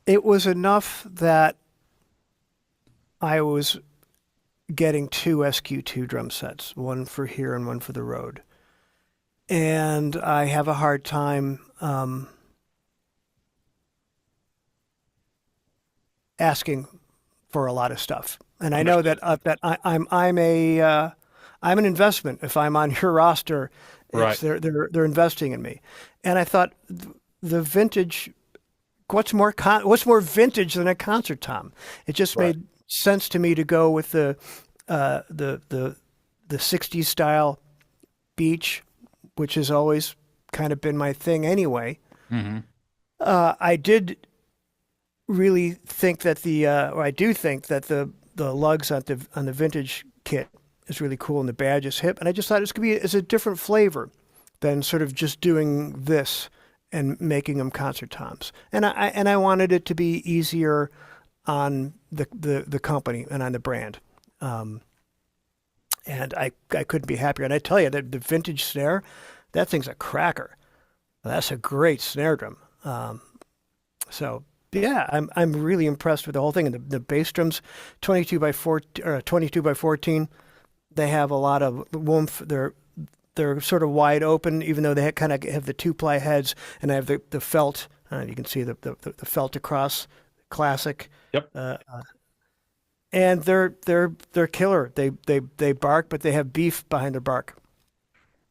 It was enough that I was getting two SQ2 drum sets, one for here and one for the road. And I have a hard time asking for a lot of stuff. And I know Understood. that I'm an investment. If I'm on your roster, Right. it's they're investing in me. And I thought the vintage. What's more vintage than a concert tom? It just Right. made sense to me to go with the '60s style beach, which has always kind of been my thing anyway. Hmm. I did really think that or I do think that the lugs on the vintage kit is really cool and the badge is hip. And I just thought it's a different flavor than sort of just doing this and making them concert toms. And I wanted it to be easier on the company and on the brand. Um, and I couldn't be happier. And I tell you that the vintage snare, that thing's a cracker. That's a great snare drum. So yeah, I'm really impressed with the whole thing. And the bass drums, 22 by 4 or 22 by 14, they have a lot of oomph. They're sort of wide open, even though they kind of have the two-ply heads, and I have the felt. You can see the felt across, classic. Yep. And they're killer. They bark, but they have beef behind their bark.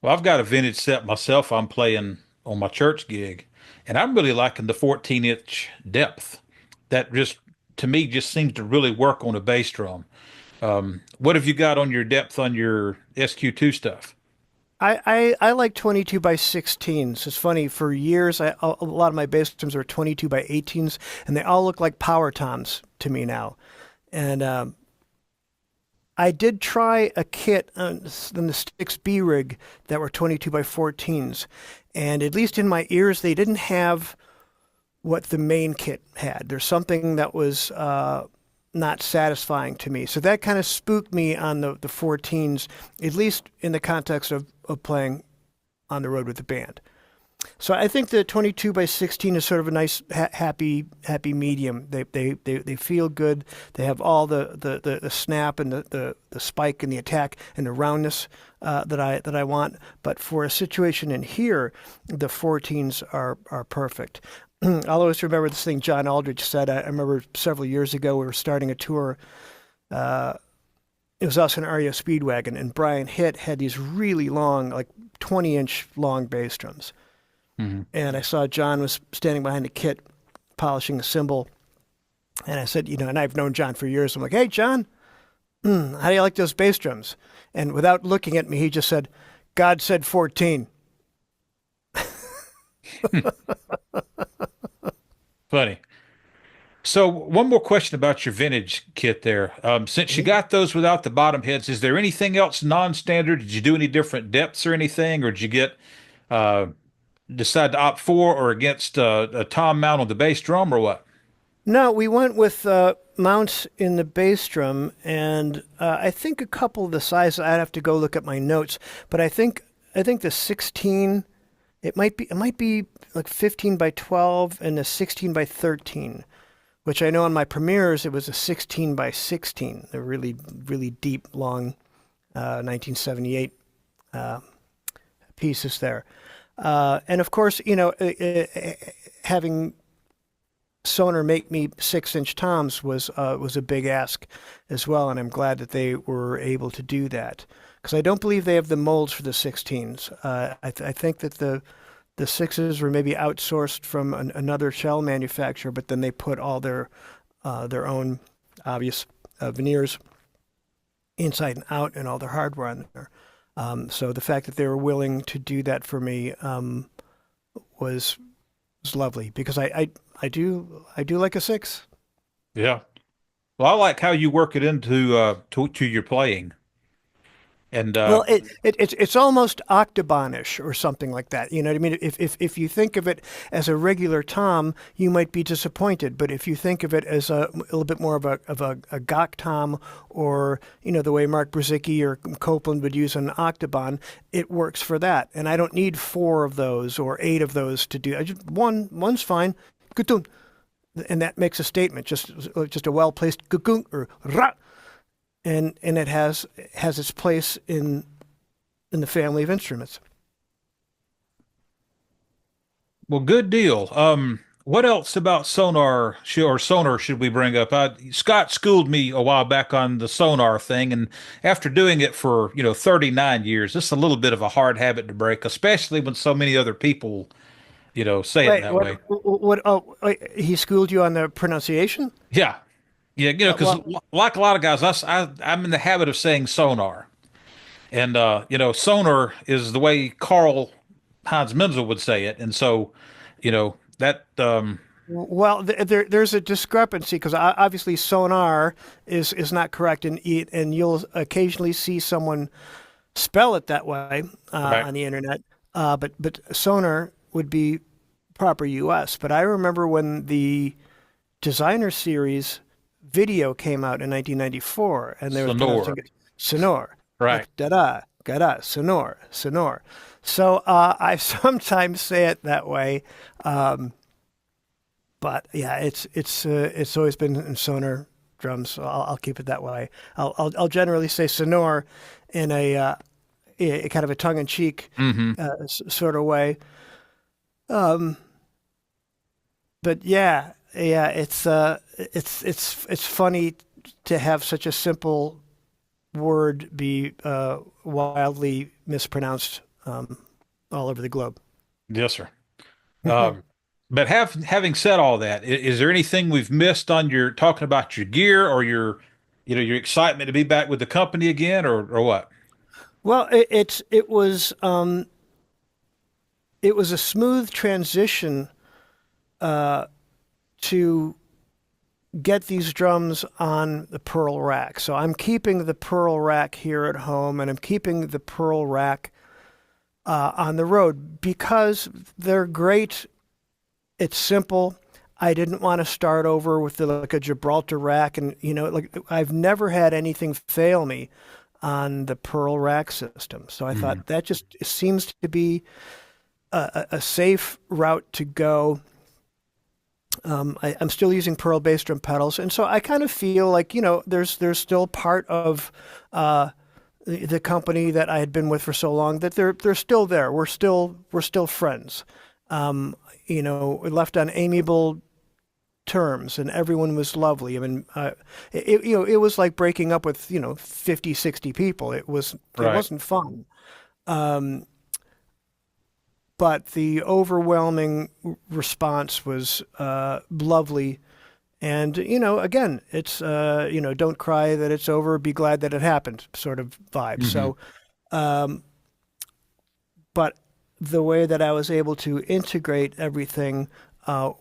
Well, I've got a vintage set myself. I'm playing on my church gig, and I'm really liking the 14-inch depth. That just, to me, just seems to really work on a bass drum. What have you got on your depth on your SQ2 stuff? I like 22 by 16s. It's funny. For years, a lot of my bass drums are 22 by 18s, and they all look like power toms to me now. And I did try a kit on the Styx B rig that were 22 by 14s, and at least in my ears, they didn't have what the main kit had. There's something that was not satisfying to me. So that kind of spooked me on the 14s, at least in the context of playing on the road with the band. So I think the 22 by 16 is sort of a nice, happy medium. They feel good. They have all the snap and the spike and the attack and the roundness that I want. But for a situation in here, the 14s are perfect. I'll always remember this thing John Aldrich said. I remember several years ago we were starting a tour. It was us and REO Speedwagon, and Brian Hitt had these really long, like 20-inch long bass drums. Hmm. And I saw John was standing behind the kit polishing a cymbal. And I said, and I've known John for years. I'm like, hey, John, how do you like those bass drums? And without looking at me, he just said, God said 14. Funny. So one more question about your vintage kit there. Since you got those without the bottom heads, is there anything else non-standard? Did you do any different depths or anything, or did you get uh, decide to opt for or against a tom mount on the bass drum or what? No, we went with mounts in the bass drum, and I think a couple of the sizes. I'd have to go look at my notes, but I think the 16, it might be like 15 by 12 and the 16 by 13, which I know on my premieres it was a 16 by 16. They're really deep, long 1978 uh, pieces there. And of course, having Sonor make me 6-inch toms was a big ask as well, and I'm glad that they were able to do that because I don't believe they have the molds for the 16s. I think that the sixes were maybe outsourced from another shell manufacturer, but then they put all their own obvious veneers inside and out and all their hardware on there. So the fact that they were willing to do that for me was was lovely because I do like a six. Yeah. Well, I like how you work it into to your playing. And Well, it's almost octobonish or something like that. You know what I mean? If you think of it as a regular tom, you might be disappointed. But if you think of it as a little bit more of a gok tom, or the way Mark Brzezicki or Copeland would use an octobon, it works for that. And I don't need four of those or eight of those to do. I just one's fine. Good tune. And that makes a statement. Just a well placed gukung or ra. and it has its place in the family of instruments. Well, good deal. What else about sonar should we bring up? Scott schooled me a while back on the sonar thing, and after doing it for, 39 years, it's a little bit of a hard habit to break, especially when so many other people, say it Wait, that way. what? Oh, wait, he schooled you on the pronunciation? Yeah. Yeah, because Well, like a lot of guys, I'm in the habit of saying sonar. And sonar is the way Carl Heinz Menzel would say it. And so, that well, there's a discrepancy because obviously sonar is not correct, and you'll occasionally see someone spell it that way right. on the internet. But sonar would be proper U.S. But I remember when the Designer Series video came out in 1994, and they was Sonor. pronouncing it Sonor, Right. like da da, Sonor, Sonor. So I sometimes say it that way, but yeah, it's always been in Sonar drums. So I'll keep it that way. I'll generally say Sonor in a kind of a tongue in cheek Hmm. sort of way. Um, but yeah, it's funny to have such a simple word be wildly mispronounced all over the globe. Yes, sir. Um, but having said all that, is there anything we've missed on your talking about your gear or your excitement to be back with the company again, or what? Well, it was a smooth transition to get these drums on the Pearl rack. So I'm keeping the Pearl rack here at home, and I'm keeping the Pearl rack on the road because they're great. It's simple. I didn't want to start over with like a Gibraltar rack, and like I've never had anything fail me on the Pearl rack system. So I Hmm. thought that just seems to be a safe route to go. I'm still using Pearl bass drum pedals, and so I kind of feel like there's still part of the company that I had been with for so long that they're still there. We're still friends. We left on amiable terms, and everyone was lovely. I mean, it was like breaking up with 50, 60 people. It Right. wasn't fun. Um, but the overwhelming response was lovely. And again, it's don't cry that it's over, be glad that it happened, sort of vibe. Hmm. So, um, but the way that I was able to integrate everything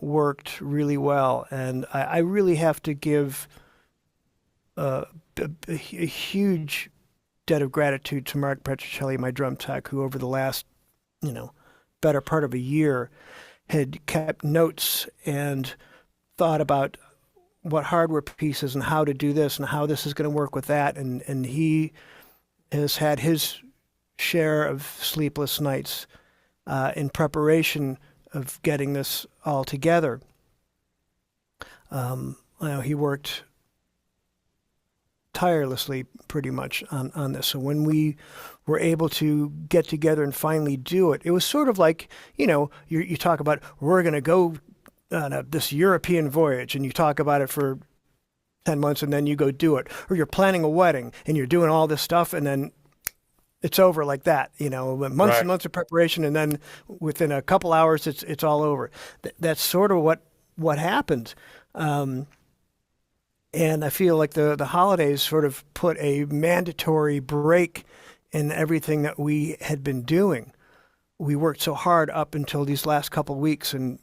worked really well, and I really have to give a huge debt of gratitude to Mark Petrocelli, my drum tech, who over the last you know better part of a year had kept notes and thought about what hardware pieces and how to do this and how this is going to work with that, and he has had his share of sleepless nights in preparation of getting this all together. He worked tirelessly pretty much on this. So when we were able to get together and finally do it, it was sort of like, you talk about, we're going to go on this European voyage, and you talk about it for 10 months and then you go do it. Or you're planning a wedding and you're doing all this stuff and then it's over like that, months and Right. months of preparation, and then within a couple hours it's all over. That's sort of what happened. Um, and I feel like the holidays sort of put a mandatory break in everything that we had been doing. We worked so hard up until these last couple of weeks, and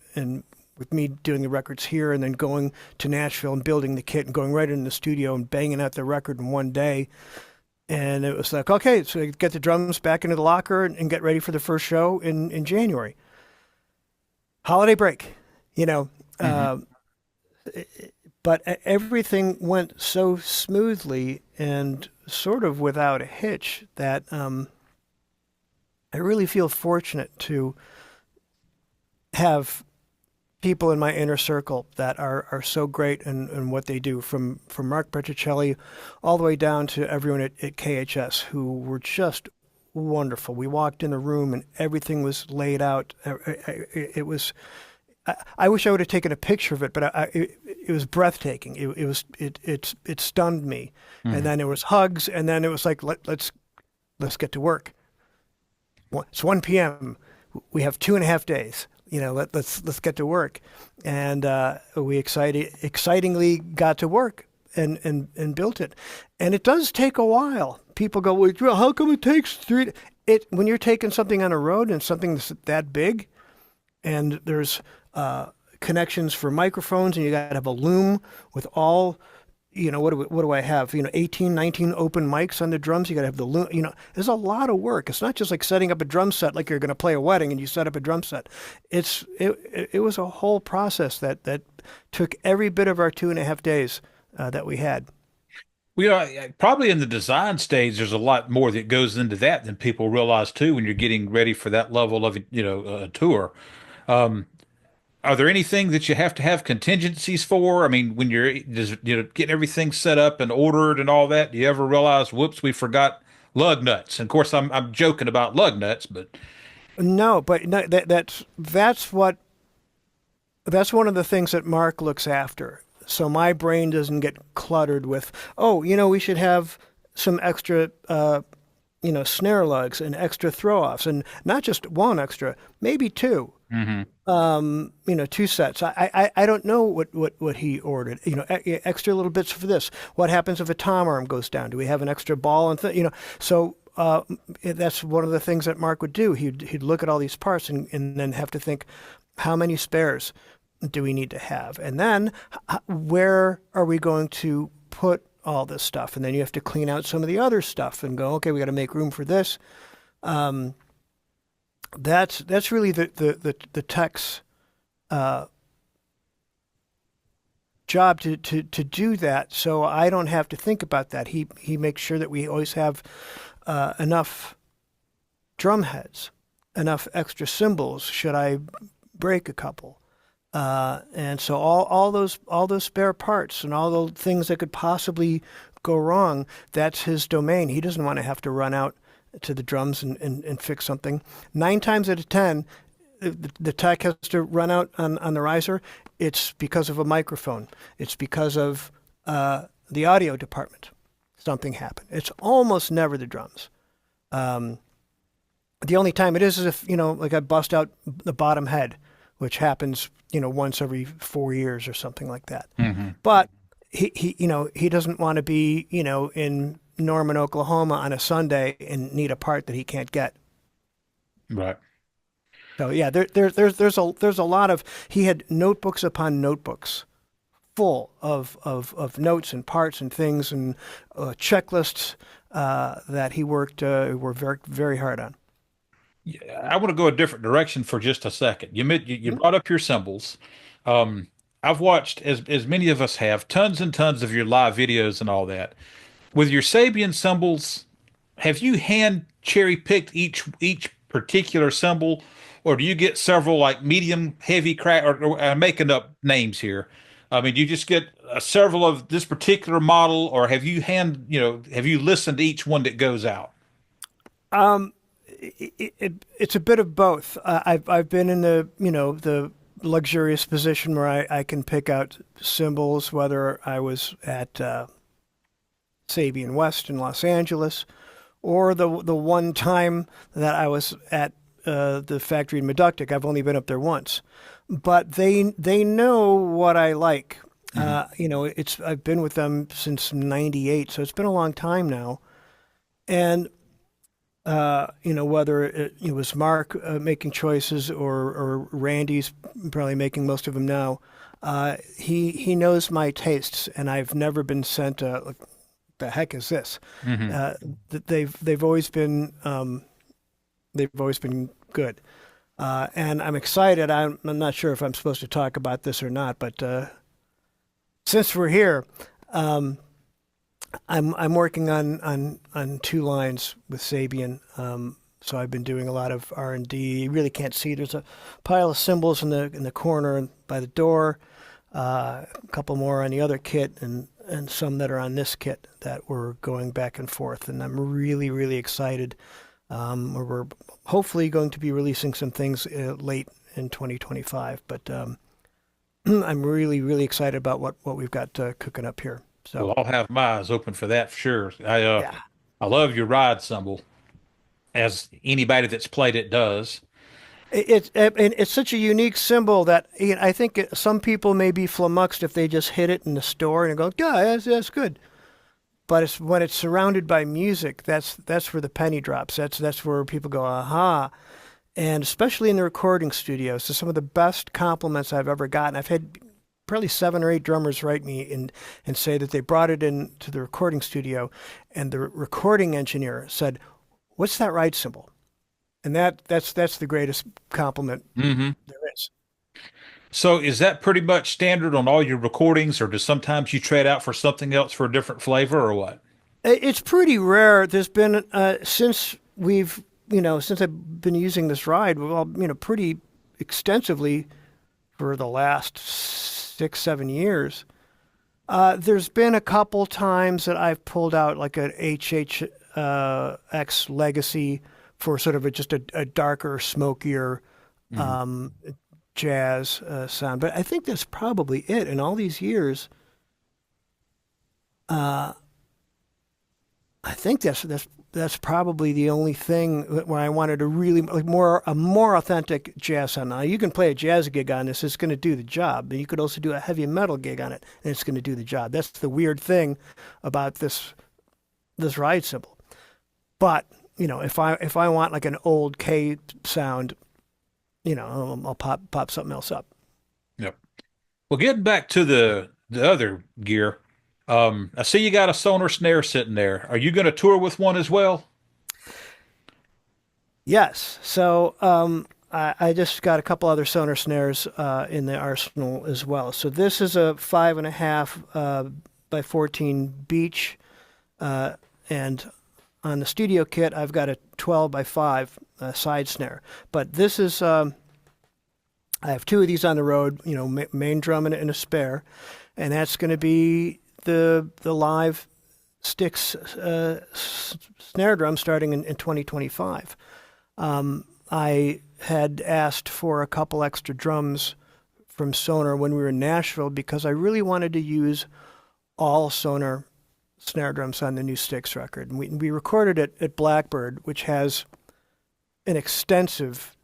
with me doing the records here and then going to Nashville and building the kit and going right in the studio and banging out the record in one day. And it was like, okay, so get the drums back into the locker and get ready for the first show in January. Holiday break, you know. Hmm. Uh, but everything went so smoothly and sort of without a hitch that I really feel fortunate to have people in my inner circle that are so great in what they do, from Mark Petruccelli all the way down to everyone at KHS, who were just wonderful. We walked in the room and everything was laid out. It was. I wish I would have taken a picture of it, but it was breathtaking. It stunned me. And then there was hugs, and then it was like let's get to work. It's 1 p.m. We have 2.5 days. Let's get to work, and we excitingly got to work and built it. And it does take a while. People go, well, how come it takes 3? When you're taking something on a road and something that's that big, and there's connections for microphones, and you got to have a loom with all. What do I have? 18, 19 open mics on the drums. You got to have the loom. There's a lot of work. It's not just like setting up a drum set like you're going to play a wedding and you set up a drum set. It was a whole process that took every bit of our 2.5 days that we had. We are probably in the design stage. There's a lot more that goes into that than people realize too when you're getting ready for that level of a tour. Um, Are there anything that you have to have contingencies for? I mean, when you're just, getting everything set up and ordered and all that, do you ever realize, whoops, we forgot lug nuts? And of course, I'm joking about lug nuts, but No, but no, that's one of the things that Mark looks after. So my brain doesn't get cluttered with, oh, we should have some extra, snare lugs and extra throw-offs, and not just one extra, maybe two. hmm 2 sets. I don't know what he ordered. Extra little bits for this. What happens if a tom arm goes down? Do we have an extra ball? So that's one of the things that Mark would do. He'd look at all these parts and then have to think, how many spares do we need to have? And then where are we going to put all this stuff? And then you have to clean out some of the other stuff and go, okay, we got to make room for this. That's really the tech's job to do that. So I don't have to think about that. He makes sure that we always have enough drum heads, enough extra cymbals. Should I break a couple? And so all those spare parts and all the things that could possibly go wrong, that's his domain. He doesn't want to have to run out to the drums and fix something. 9 times out of 10, the tech has to run out on the riser. It's because of a microphone. It's because of the audio department. Something happened. It's almost never the drums. The only time it is if, like I bust out the bottom head, which happens, once every 4 years or something like that. But he doesn't want to be, in Norman, Oklahoma on a Sunday and need a part that he can't get. Right. So yeah, there's a lot of, he had notebooks upon notebooks full of notes and parts and things and checklists that he worked very, very hard on. Yeah, I want to go a different direction for just a second. You brought up your cymbals. I've watched, as many of us have, tons and tons of your live videos and all that. With your Sabian cymbals, have you hand cherry picked each particular cymbal, or do you get several like medium, heavy crack? Or I'm making up names here. I mean, do you just get several of this particular model, or have you listened to each one that goes out? Um, it's a bit of both. I've been in the luxurious position where I can pick out cymbals, whether I was at Sabian West in Los Angeles, or the one time that I was at the factory in Meductic. I've only been up there once, but they know what I like. I've been with them since '98, so it's been a long time now, and whether it was Mark making choices or Randy's probably making most of them now. He knows my tastes, and I've never been sent a the heck is this? hmm They've always been good, and I'm excited. I'm not sure if I'm supposed to talk about this or not, but since we're here, I'm working on 2 lines with Sabian. So I've been doing a lot of R&D. You really can't see. There's a pile of cymbals in the corner by the door, a couple more on the other kit, and some that are on this kit that we're going back and forth. And I'm really, really excited. We're hopefully going to be releasing some things late in 2025. But I'm really, really excited about what we've got cooking up here. So Well, I'll have my eyes open for that for sure. yeah. I love your ride cymbal, as anybody that's played it does. It's such a unique symbol that I think some people may be flummoxed if they just hit it in the store and go, "Yeah, that's good." But it's when it's surrounded by music, that's where the penny drops. That's where people go, "Aha!" And especially in the recording studio, so some of the best compliments I've ever gotten. I've had probably 7 or 8 drummers write me and say that they brought it into the recording studio, and the recording engineer said, "What's that ride cymbal?" And that's the greatest compliment Hmm. there is. So is that pretty much standard on all your recordings, or do sometimes you trade out for something else for a different flavor, or what? It's pretty rare. There's been since since I've been using this ride, well, pretty extensively for the last 6, 7 years. There's been a couple times that I've pulled out like an HHX Legacy for sort of just a darker, smokier Hmm. jazz sound. But I think that's probably it. In all these years, uh, I think that's probably the only thing where I wanted a really like a more authentic jazz sound. Now you can play a jazz gig on this; it's going to do the job. But you could also do a heavy metal gig on it, and it's going to do the job. That's the weird thing about this ride cymbal. But if I want like an old K sound, I'll pop something else up. Yep. Well, getting back to the other gear, I see you got a Sonor snare sitting there. Are you going to tour with one as well? Yes. So I just got a couple other Sonor snares in the arsenal as well. So this is a 5.5 by 14 Beach, and on the studio kit I've got a 12 by 5 side snare. But this is I have two of these on the road. Main drum and a spare, and that's going to be the live Styx snare drum starting in 2025. I had asked for a couple extra drums from Sonor when we were in Nashville because I really wanted to use all Sonor snare drums on the new Styx record. And we recorded it at Blackbird, which has an extensive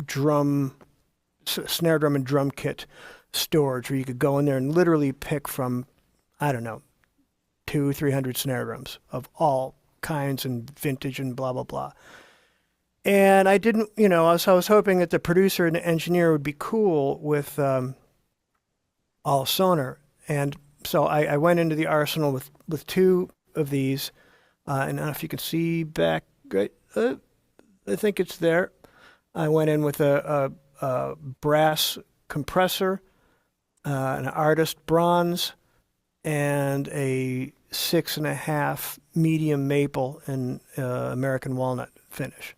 snare drum and drum kit storage where you could go in there and literally pick from, I don't know, 200-300 snare drums of all kinds and vintage and blah, blah, blah. And I didn't, so I was hoping that the producer and the engineer would be cool with all Sonor. And so I went into the arsenal with two of these. And I don't know if you can see back, right? I think it's there. I went in with a brass compressor, an artist bronze, and a 6.5 medium maple and American walnut finish.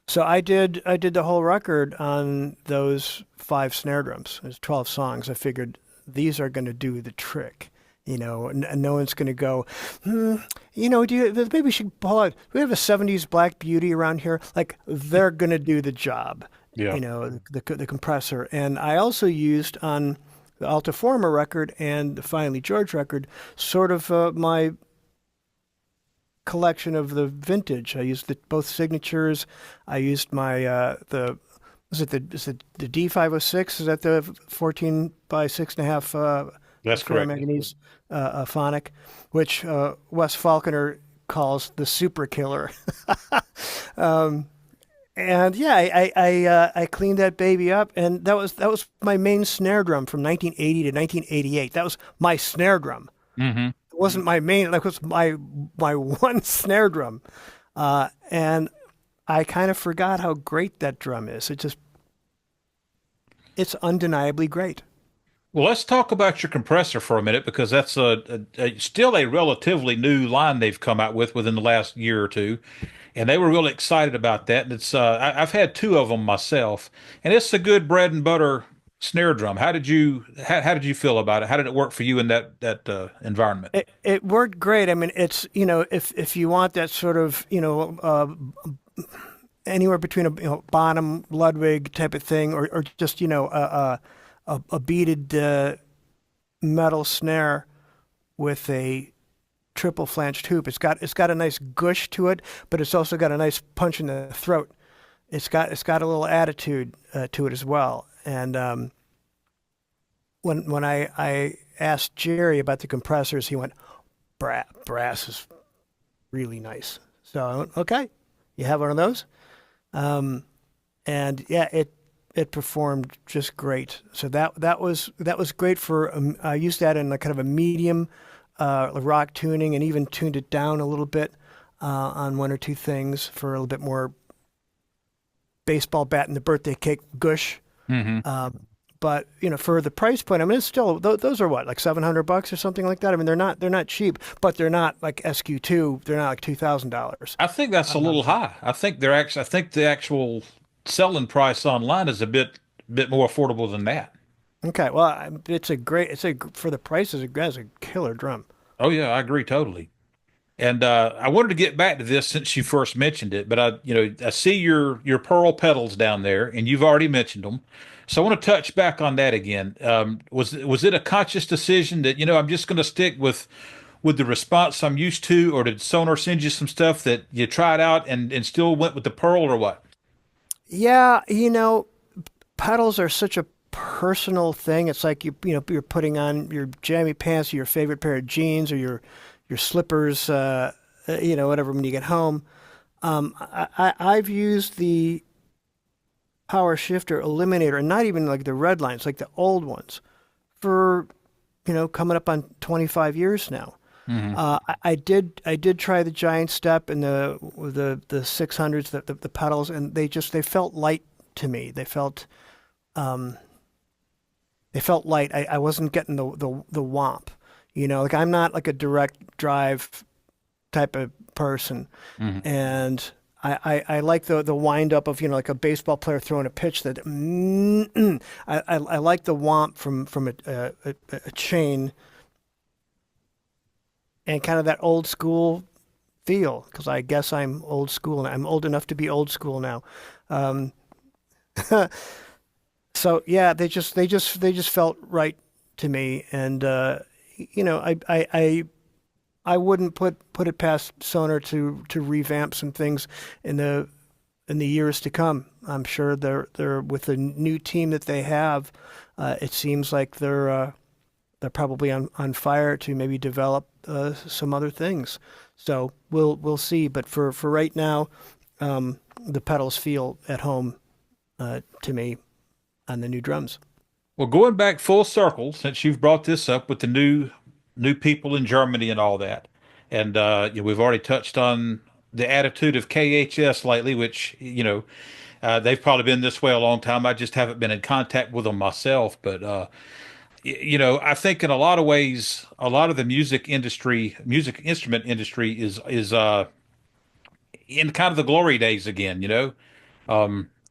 So I did the whole record on those 5 snare drums. There's 12 songs. I figured these are going to do the trick. And no one's going to go, maybe we should pull out. We have a 70s Black Beauty around here. Like, they're going to do the job, Yeah. the compressor. And I also used on the Altiforma record and the Finally George record sort of my collection of the vintage. I used both signatures. I used my is it the D506? Is that the 14 by 6.5 That's correct. manganese phonic, which Wes Falconer calls the super killer. And yeah, I cleaned that baby up, and that was my main snare drum from 1980 to 1988. That was my snare drum. Hmm. It wasn't my main. That was my one snare drum, and I kind of forgot how great that drum is. It's undeniably great. Well, let's talk about your compressor for a minute because that's still a relatively new line they've come out with within the last year or two, and they were really excited about that. And I've had two of them myself, and it's a good bread and butter snare drum. How did you feel about it? How did it work for you in that environment? It worked great. I mean, it's, if you want that sort of, anywhere between a, bottom Ludwig type of thing, or just, a beaded metal snare with a triple flanged hoop. It's got a nice gush to it, but it's also got a nice punch in the throat. It's got a little attitude to it as well. And when I asked Jerry about the compressors, he went, brass is really nice. So I went, okay, you have one of those? And yeah, it performed just great. So that was great for I used that in a kind of a medium rock tuning, and even tuned it down a little bit on one or two things for a little bit more baseball bat in the birthday cake gush. Hmm. But for the price point, I mean, it's still those are what, like $700 or something like that. I mean, they're not cheap, but they're not like SQ2. They're not like $2,000. I think that's a little high. I think the actual selling price online is a bit more affordable than that. Okay, well, it's a for the price, it's a killer drum. Oh yeah, I agree totally. And I wanted to get back to this since you first mentioned it, but I see your pearl pedals down there, and you've already mentioned them. So I want to touch back on that again. Was it a conscious decision that I'm just going to stick with the response I'm used to, or did Sonar send you some stuff that you tried out and still went with the pearl, or what? Yeah, pedals are such a personal thing. It's like you're putting on your jammy pants, or your favorite pair of jeans, or your slippers, whatever when you get home. I've used the power shifter eliminator, and not even like the red lines, like the old ones, for coming up on 25 years now. Hmm. I did try the giant step and the 600s, the pedals, and they felt light to me. They felt light. I wasn't getting the womp. Like I'm not like a direct drive type of person, Hmm. and I like the wind up of like a baseball player throwing a pitch that I like the womp from a chain, and kind of that old school feel, because I guess I'm old school and I'm old enough to be old school now. Um, so yeah, they just felt right to me, and I wouldn't put it past Sonar to revamp some things in the years to come. I'm sure they're with the new team that they have. It seems like they're probably on fire to maybe develop some other things. So we'll see. But for right now, the pedals feel at home to me on the new drums. Well, going back full circle, since you've brought this up with the new people in Germany and all that, and we've already touched on the attitude of KHS lately, which they've probably been this way a long time. I just haven't been in contact with them myself, but I think in a lot of ways, a lot of the music instrument industry is in kind of the glory days again.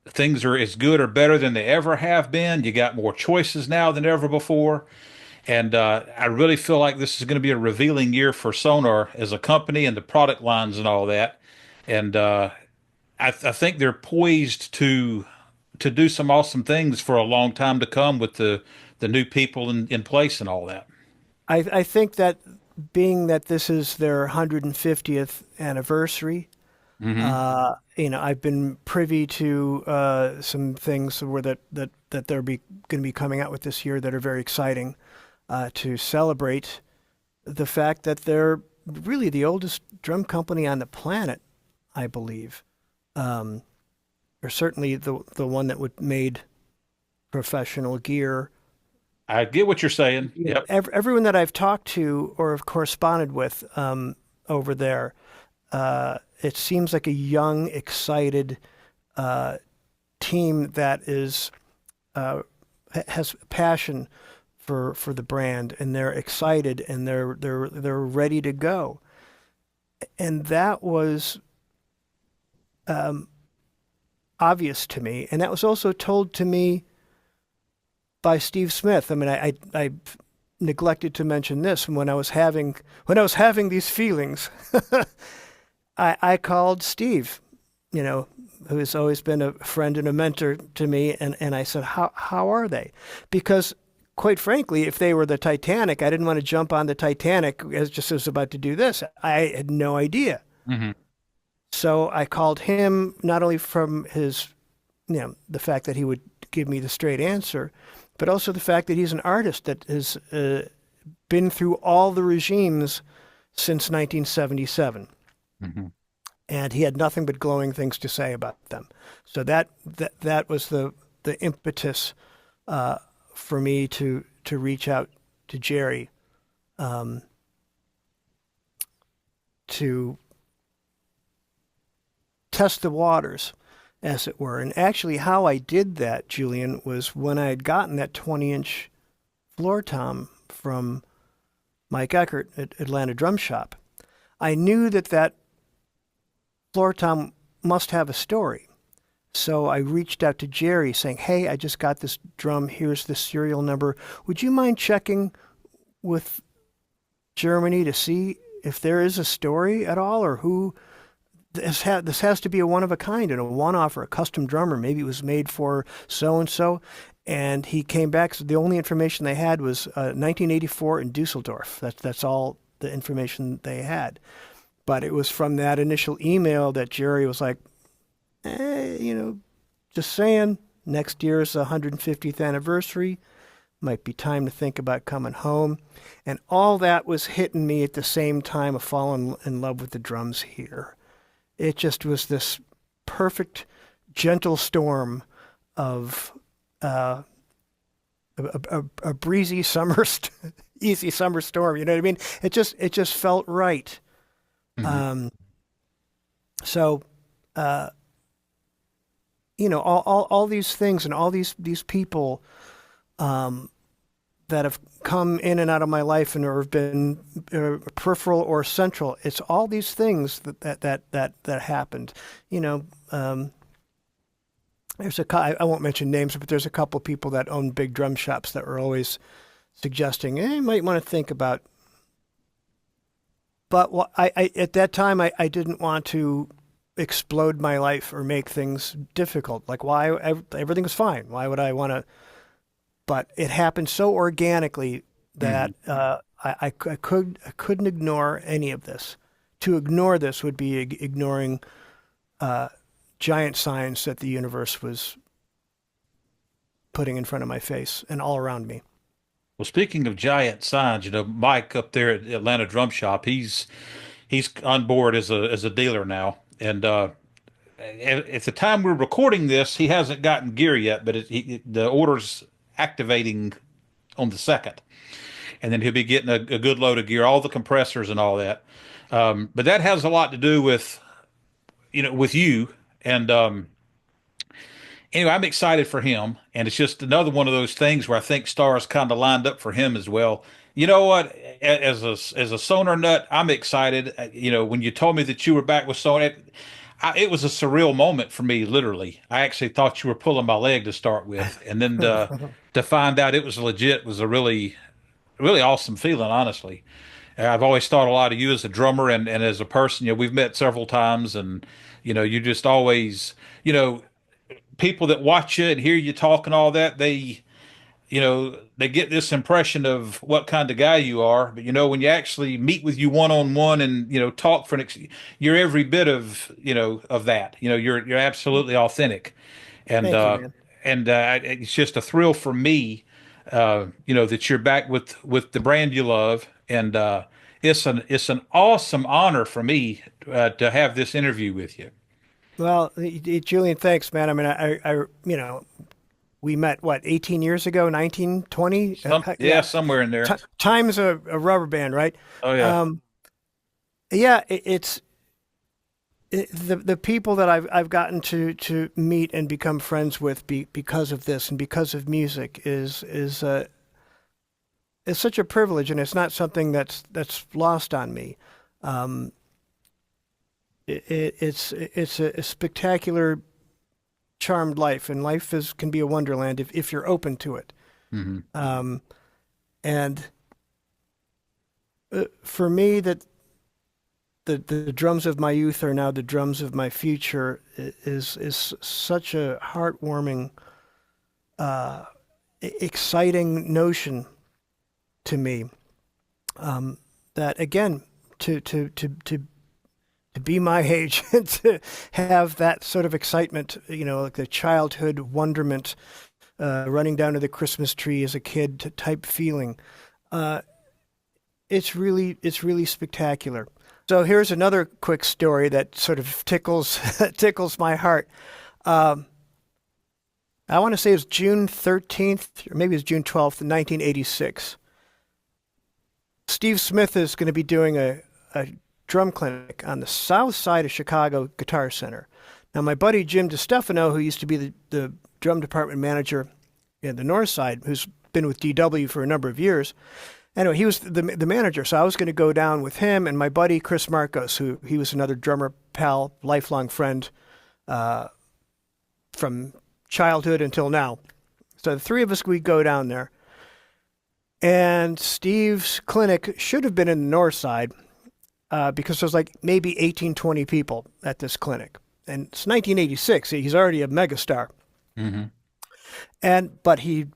Things are as good or better than they ever have been. You got more choices now than ever before. And I really feel like this is going to be a revealing year for Sonar as a company and the product lines and all that. And I think they're poised to do some awesome things for a long time to come with the new people in place and all that. I think that, being that this is their 150th anniversary, Hmm. I've been privy to some things where that they're going to be coming out with this year that are very exciting, to celebrate the fact that they're really the oldest drum company on the planet, I believe. Um, or certainly the one that would made professional gear. I get what you're saying. Yep. Everyone that I've talked to or have corresponded with over there, it seems like a young, excited team that has passion for the brand, and they're excited and they're ready to go. And that was obvious to me, and that was also told to me by Steve Smith. I mean, I neglected to mention this when I was having these feelings. I called Steve, who has always been a friend and a mentor to me, and I said, how are they? Because quite frankly, if they were the Titanic, I didn't want to jump on the Titanic as was about to do this. I had no idea. Mm-hmm. So I called him not only from his, the fact that he would give me the straight answer, but also the fact that he's an artist that has been through all the regimes since 1977. Mm-hmm. And he had nothing but glowing things to say about them. So that was the impetus for me to reach out to Jerry to test the waters, as it were. And actually how I did that, Julian, was when I had gotten that 20-inch floor tom from Mike Eckert at Atlanta Drum Shop. I knew that floor tom must have a story. So I reached out to Jerry saying, hey, I just got this drum. Here's the serial number. Would you mind checking with Germany to see if there is a story at all, or who this has to be a one of a kind and a one-off or a custom drummer. Maybe it was made for so-and-so. And he came back. So the only information they had was 1984 in Dusseldorf. That's all the information they had. But it was from that initial email that Jerry was like, just saying, next year's the 150th anniversary. Might be time to think about coming home. And all that was hitting me at the same time of falling in love with the drums here. It just was this perfect, gentle storm of a breezy summer, easy summer storm. You know what I mean? It just felt right. Mm-hmm. All these things and all these people that have come in and out of my life and have been peripheral or central. It's all these things that happened. I won't mention names, but there's a couple of people that own big drum shops that were always suggesting, you might want to think about. But I at that time I didn't want to explode my life or make things difficult. Like, why? Everything was fine. Why would I want to? But it happened so organically that I couldn't ignore any of this. To ignore this would be ignoring giant signs that the universe was putting in front of my face and all around me. Well, speaking of giant signs, Mike up there at Atlanta Drum Shop, he's on board as a dealer now, and at the time we're recording this, he hasn't gotten gear yet, but the order's activating on the 2nd, and then he'll be getting a good load of gear, all the compressors and all that. But that has a lot to do with you, and anyway, I'm excited for him, and it's just another one of those things where I think stars kind of lined up for him as well. You know what? As a Sonor nut, I'm excited. When you told me that you were back with Sonor, it was a surreal moment for me. Literally, I actually thought you were pulling my leg to start with, and then to find out it was legit was a really, really awesome feeling. Honestly, I've always thought a lot of you as a drummer and as a person. We've met several times, and you just always people that watch you and hear you talk and all that, they get this impression of what kind of guy you are. But when you actually meet with you one on one and talk for you're every bit of of that. You're absolutely authentic, and Thank you, man. It's just a thrill for me, that you're back with the brand you love, and it's an awesome honor for me to have this interview with you. Well, Julian, thanks, man. I mean, I we met, 18 years ago, 19, 20? Yeah, somewhere in there. Time's a rubber band, right? Oh, yeah. It's the people that I've gotten to meet and become friends with because of this and because of music is it's such a privilege, and it's not something that's lost on me. Um, it's a spectacular, charmed life, and life is can be a wonderland if you're open to it. Hmm. Um, and for me, that the drums of my youth are now the drums of my future is such a heartwarming, uh, exciting notion to me. That again, to be my age and to have that sort of excitement, like the childhood wonderment, running down to the Christmas tree as a kid type feeling. Uh, it's really spectacular. So here's another quick story that sort of tickles tickles my heart. Um, I want to say it's June 13th, or maybe it's June 12th, 1986. Steve Smith is going to be doing a drum clinic on the south side of Chicago Guitar Center. Now, my buddy Jim DiStefano, who used to be the drum department manager in the north side, who's been with DW for a number of years, anyway, he was the manager. So I was going to go down with him and my buddy Chris Marcos, who he was another drummer pal, lifelong friend from childhood until now. So the three of us, we go down there. And Steve's clinic should have been in the north side because there's like maybe 18, 20 people at this clinic. And it's 1986. He's already a megastar. Hmm. But he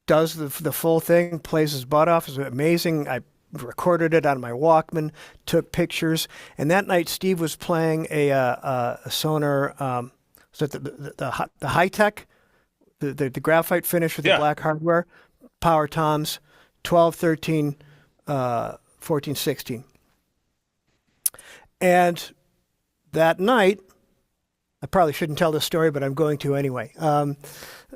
does the full thing, plays his butt off. It's amazing. I recorded it on my Walkman, took pictures. And that night, Steve was playing a Sonor, was that the high tech, the graphite finish with the black hardware, power toms, 12, 13, 14, 16. And that night, I probably shouldn't tell this story, but I'm going to anyway.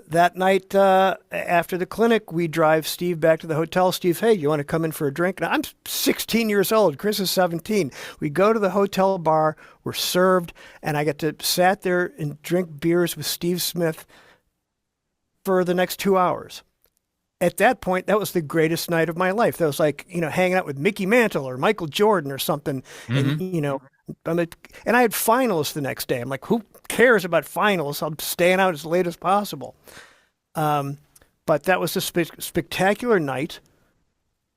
That night after the clinic, we drive Steve back to the hotel. Steve, hey, you want to come in for a drink? Now, I'm 16 years old. Chris is 17. We go to the hotel bar. We're served, and I get to sat there and drink beers with Steve Smith for the next 2 hours. At that point, that was the greatest night of my life. That was like, hanging out with Mickey Mantle or Michael Jordan or something. Hmm. And, and I had finals the next day. I'm like, who cares about finals? I'm staying out as late as possible. But that was a spectacular night.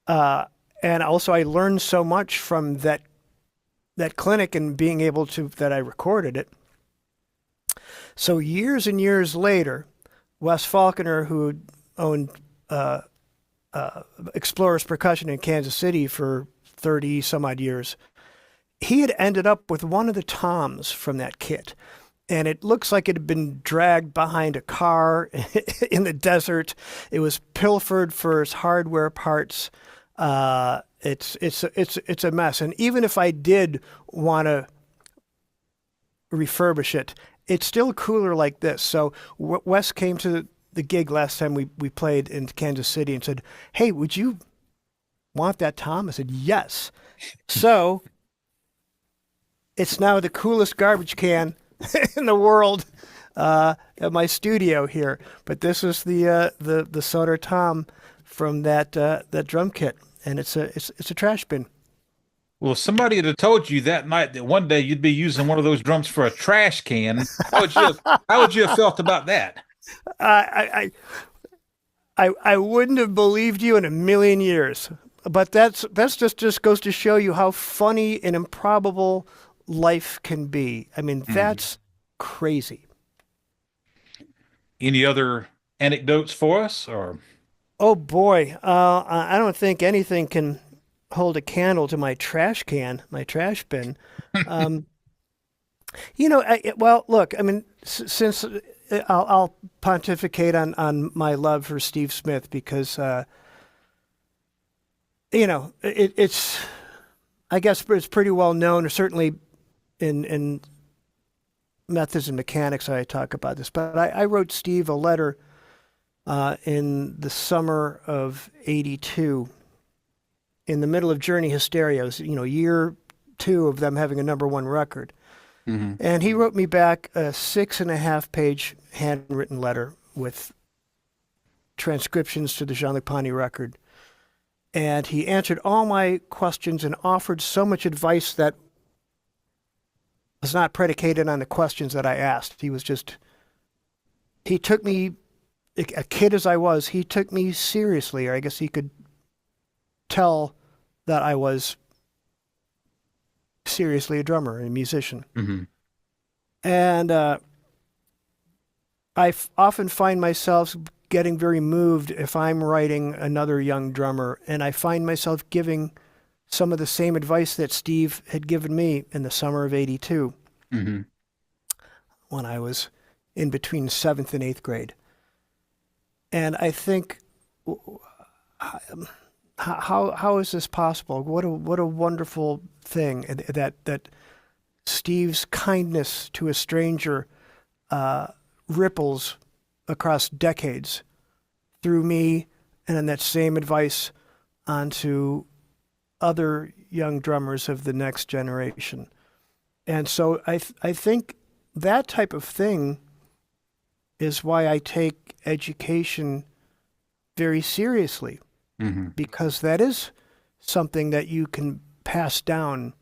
And also I learned so much from that clinic and being able to, that I recorded it. So years and years later, Wes Faulconer, who owned Explorers Percussion in Kansas City for 30 some odd years, he had ended up with one of the toms from that kit. And it looks like it had been dragged behind a car in the desert. It was pilfered for its hardware parts. It's a mess. And even if I did want to refurbish it, it's still cooler like this. So Wes came to the gig last time we played in Kansas City and said, hey, would you want that tom? I said, yes. So it's now the coolest garbage can in the world at my studio here. But this is the Sonor tom from that drum kit, and it's a trash bin. Well, somebody had told you that night that one day you'd be using one of those drums for a trash can. How would you have felt about that? I wouldn't have believed you in a million years. But that's just goes to show you how funny and improbable life can be. I mean, that's crazy. Any other anecdotes for us, or? Oh boy, I don't think anything can hold a candle to my trash can, my trash bin. Um, well, look, I mean, since I'll pontificate on my love for Steve Smith because, it's, I guess it's pretty well known, or certainly in methods and mechanics, I talk about this. But I wrote Steve a letter in the summer of '82, in the middle of Journey Hysteria. It was, year two of them having a #1 record. Hmm. And he wrote me back a 6.5-page handwritten letter with transcriptions to the Jean-Luc Ponty record. And he answered all my questions and offered so much advice that was not predicated on the questions that I asked. He took me, a kid as I was, he took me seriously. Or I guess he could tell that I was seriously a drummer and a musician. Mm-hmm. And often find myself getting very moved if I'm writing another young drummer, and I find myself giving some of the same advice that Steve had given me in the summer of '82 Mm-hmm. when I was in between 7th and 8th grade. And I think, how is this possible? What a wonderful thing that Steve's kindness to a stranger ripples across decades through me, and then that same advice onto other young drummers of the next generation. And so I think that type of thing is why I take education very seriously, Mm-hmm. because that is something that you can pass down,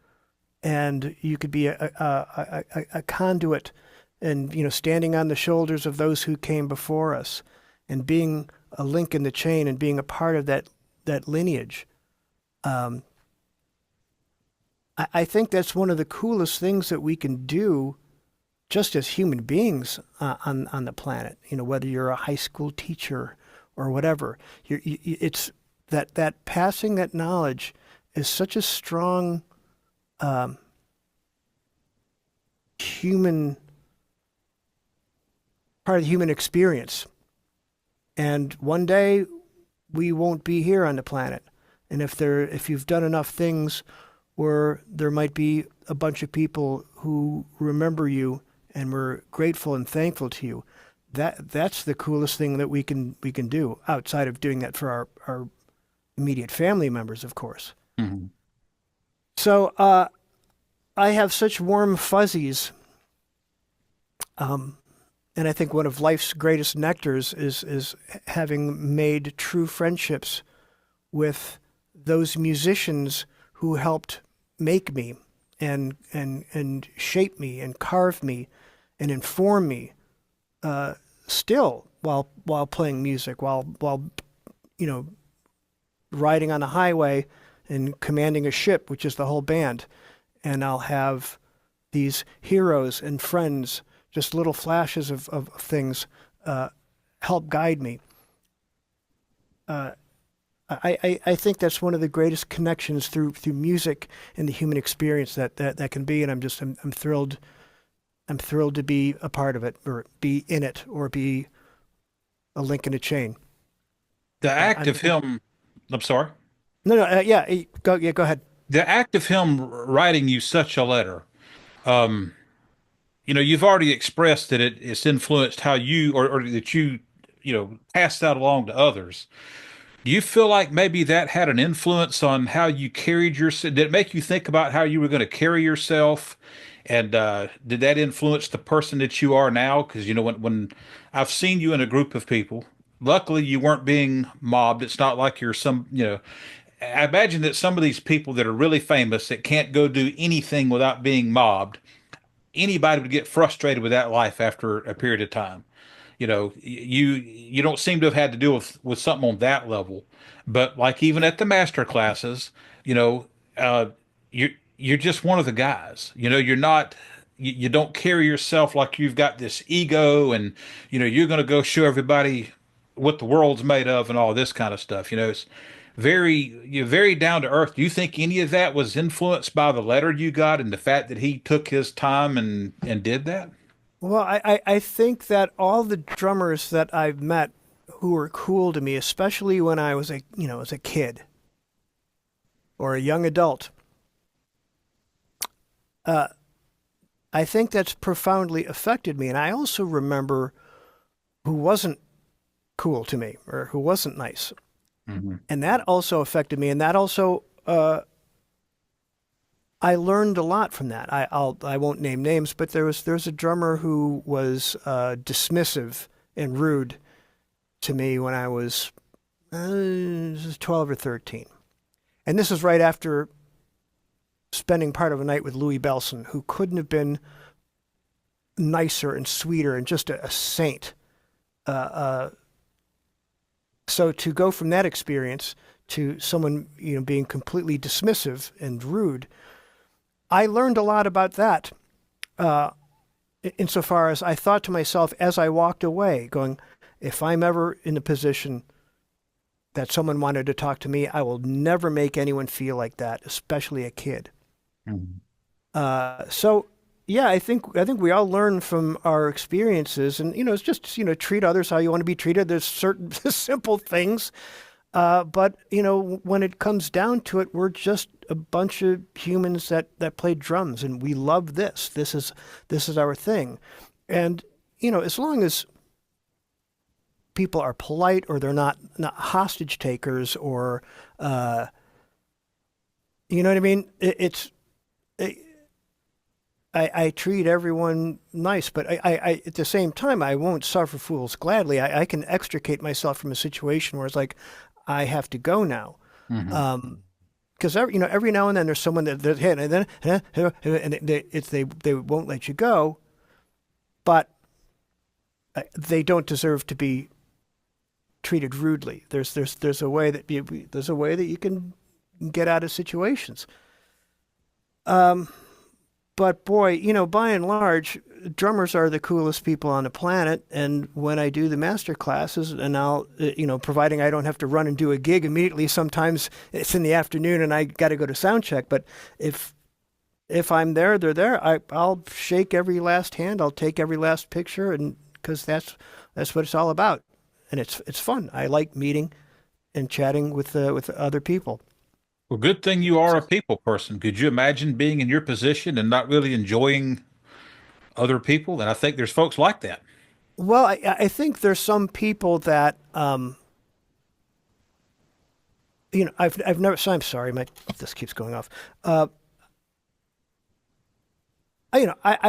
and you could be a conduit, and standing on the shoulders of those who came before us, and being a link in the chain, and being a part of that lineage. I think that's one of the coolest things that we can do, just as human beings on the planet. Whether you're a high school teacher or whatever, it's that passing that knowledge is such a strong human part of the human experience. And one day we won't be here on the planet. And if you've done enough things where there might be a bunch of people who remember you and were grateful and thankful to you, that's the coolest thing that we can do, outside of doing that for our immediate family members, of course. Mm-hmm. So I have such warm fuzzies. And I think one of life's greatest nectars is having made true friendships with those musicians who helped make me and shape me and carve me and inform me, still while playing music, while riding on the highway and commanding a ship, which is the whole band. And I'll have these heroes and friends, just little flashes of things, help guide me. I think that's one of the greatest connections through music and the human experience that can be, and I'm thrilled. I'm thrilled to be a part of it, or be in it, or be a link in a chain. The act of him, I'm sorry. No, go ahead. The act of him writing you such a letter, you've already expressed that it's influenced how you, or that you passed that along to others. Do you feel like maybe that had an influence on how you carried yourself? Did it make you think about how you were going to carry yourself? And did that influence the person that you are now? Because, when I've seen you in a group of people, luckily you weren't being mobbed. It's not like you're I imagine that some of these people that are really famous that can't go do anything without being mobbed, anybody would get frustrated with that life after a period of time. You don't seem to have had to deal with something on that level, but like even at the master classes, you know, uh, you're just one of the guys. You're not. You don't carry yourself like you've got this ego, and you're going to go show everybody what the world's made of and all this kind of stuff. It's you're very down to earth. Do you think any of that was influenced by the letter you got and the fact that he took his time and did that? Well, I think that all the drummers that I've met who were cool to me, especially when I was as a kid or a young adult, I think that's profoundly affected me. And I also remember who wasn't cool to me or who wasn't nice. Hmm. And that also affected me. And that also, I learned a lot from that. I won't name names, but there's a drummer who was dismissive and rude to me when I was 12 or 13. And this is right after spending part of a night with Louis Bellson, who couldn't have been nicer and sweeter and just a saint. Uh, uh, so to go from that experience to someone, being completely dismissive and rude, I learned a lot about that. Uh, Insofar as I thought to myself as I walked away, going, if I'm ever in the position that someone wanted to talk to me, I will never make anyone feel like that, especially a kid. Mhm. So yeah, I think we all learn from our experiences, and it's just treat others how you want to be treated. There's certain simple things, but when it comes down to it, we're just a bunch of humans that play drums, and we love this. This is our thing, and as long as people are polite or they're not hostage takers or you know what I mean. It, I treat everyone nice, but I at the same time I won't suffer fools gladly. I can extricate myself from a situation where it's like I have to go now. Mhm. Because every now and then there's someone that hit and then and they won't let you go, but they don't deserve to be treated rudely. There's a way that you can get out of situations. But boy, by and large, drummers are the coolest people on the planet. And when I do the master classes, and I'll, providing I don't have to run and do a gig immediately, sometimes it's in the afternoon and I got to go to sound check. But if I'm there, they're there. I'll shake every last hand. I'll take every last picture, and because that's what it's all about. And it's fun. I like meeting and chatting with other people. Well, good thing you are a people person. Could you imagine being in your position and not really enjoying other people? And I think there's folks like that. Well, I think there's some people that I've never. So I'm sorry, my this keeps going off. I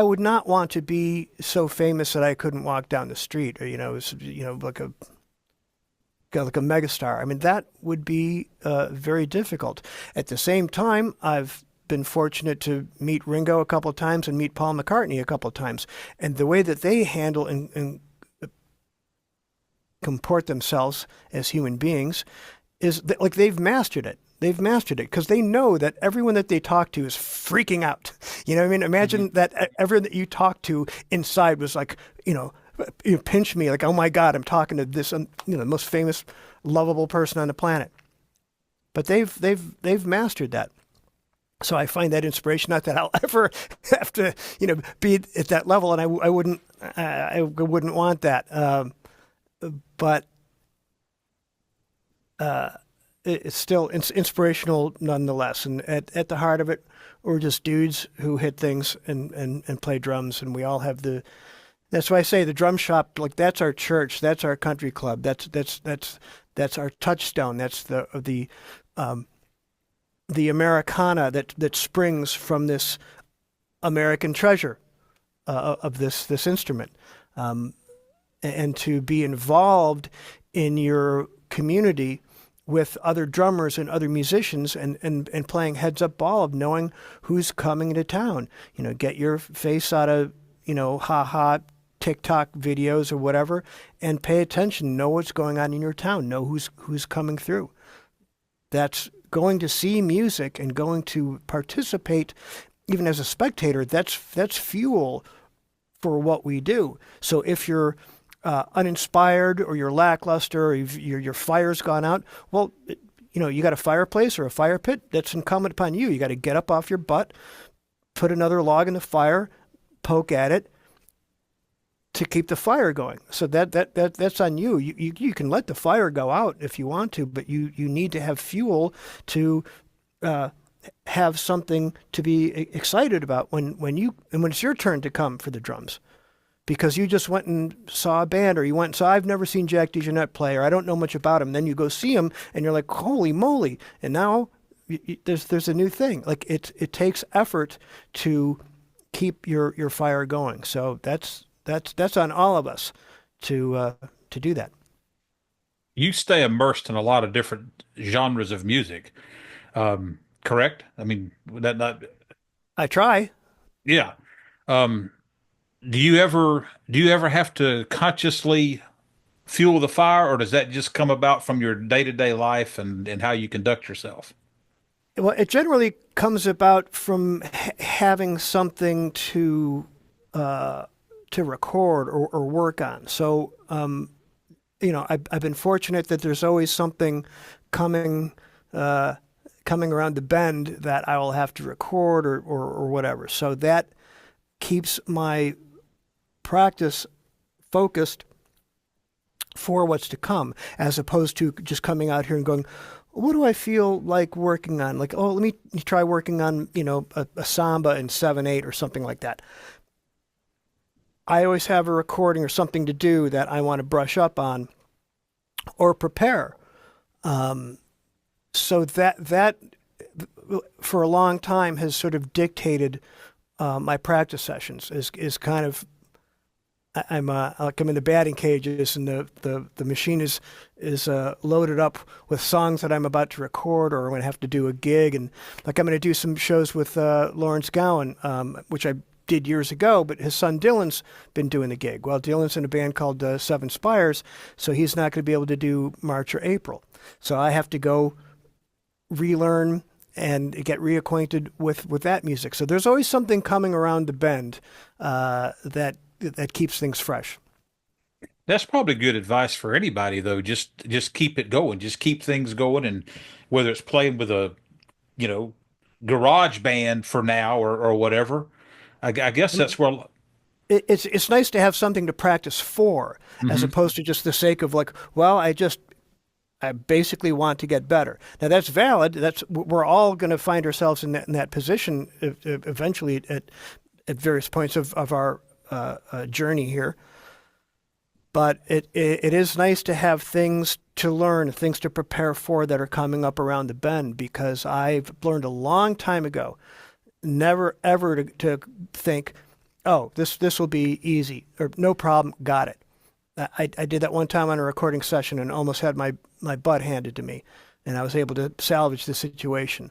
would not want to be so famous that I couldn't walk down the street, or like a megastar. I mean, that would be very difficult. At the same time, I've been fortunate to meet Ringo a couple of times and meet Paul McCartney a couple of times, and the way that they handle and comport themselves as human beings is that, like, they've mastered it. They've mastered it because they know that everyone that they talk to is freaking out. You know what I mean? Mhm. Imagine that everyone that you talk to inside was like, you pinch me, like, oh my God, I'm talking to this, the most famous, lovable person on the planet. But they've mastered that. So I find that inspiration. Not that I'll ever have to, be at that level, and I wouldn't want that. But uh, it's still inspirational nonetheless. And at the heart of it, we're just dudes who hit things and play drums, and we all have the. That's why I say the drum shop, like, that's our church, that's our country club, that's our touchstone, that's the Americana that springs from this American treasure of this instrument, and to be involved in your community with other drummers and other musicians, and playing heads up ball of knowing who's coming to town. Get your face out of ha ha TikTok videos or whatever, and pay attention. Know what's going on in your town. Know who's coming through. That's going to see music and going to participate, even as a spectator. That's fuel for what we do. So if you're uninspired, or you're lackluster, or your fire's gone out, well, you got a fireplace or a fire pit. That's incumbent upon you. You got to get up off your butt, put another log in the fire, poke at it, to keep the fire going. So that's on you. You can let the fire go out if you want to, but you need to have fuel to have something to be excited about when it's your turn to come for the drums. Because you just went and saw a band, or you went and saw, I've never seen Jack DeJohnette play, or I don't know much about him. Then you go see him and you're like, holy moly. And now there's a new thing. Like, it takes effort to keep your fire going. So that's on all of us to do that. You stay immersed in a lot of different genres of music. Correct? I mean, would that not, I try. yeah. Um, do you ever have to consciously fuel the fire, or does that just come about from your day-to-day life and how you conduct yourself? Well, it generally comes about from having something to record or work on. So, I've been fortunate that there's always something coming uh, coming around the bend that I will have to record or whatever. So that keeps my practice focused for what's to come, as opposed to just coming out here and going, what do I feel like working on? Like, oh, let me try working on, a samba in 7/8 or something like that. I always have a recording or something to do that I want to brush up on or prepare. Um, so that for a long time has sort of dictated my practice sessions. Is kind of I'm like I'm in the batting cages, and the machine is loaded up with songs that I'm about to record, or I'm going to have to do a gig, and like I'm going to do some shows with Lawrence Gowan, which I did years ago, but his son Dylan's been doing the gig. Well, Dylan's in a band called Seven Spires, so he's not going to be able to do March or April. So I have to go relearn and get reacquainted with that music. So there's always something coming around the bend that keeps things fresh. That's probably good advice for anybody, though. Just keep it going. Just keep things going, and whether it's playing with a, you know, garage band for now or whatever. I guess I that's mean, where. it's nice to have something to practice for, as Mhm. opposed to just the sake of like, well, I basically want to get better. Now that's valid. We're all going to find ourselves in that position eventually at various points of our journey here. But it is nice to have things to learn, things to prepare for that are coming up around the bend, because I've learned a long time ago never ever to think, oh, this will be easy or no problem, got it. I did that one time on a recording session and almost had my butt handed to me, and I was able to salvage the situation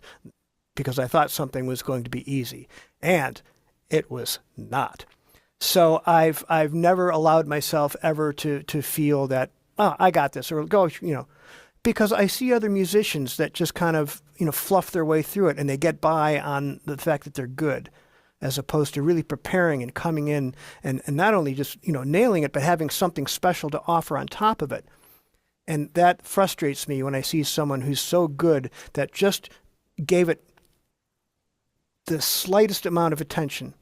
because I thought something was going to be easy, and it was not. So I've never allowed myself ever to feel that, oh, I got this, or go, because I see other musicians that just kind of fluff their way through it, and they get by on the fact that they're good, as opposed to really preparing and coming in and not only just nailing it, but having something special to offer on top of it. And that frustrates me when I see someone who's so good that just gave it the slightest amount of attention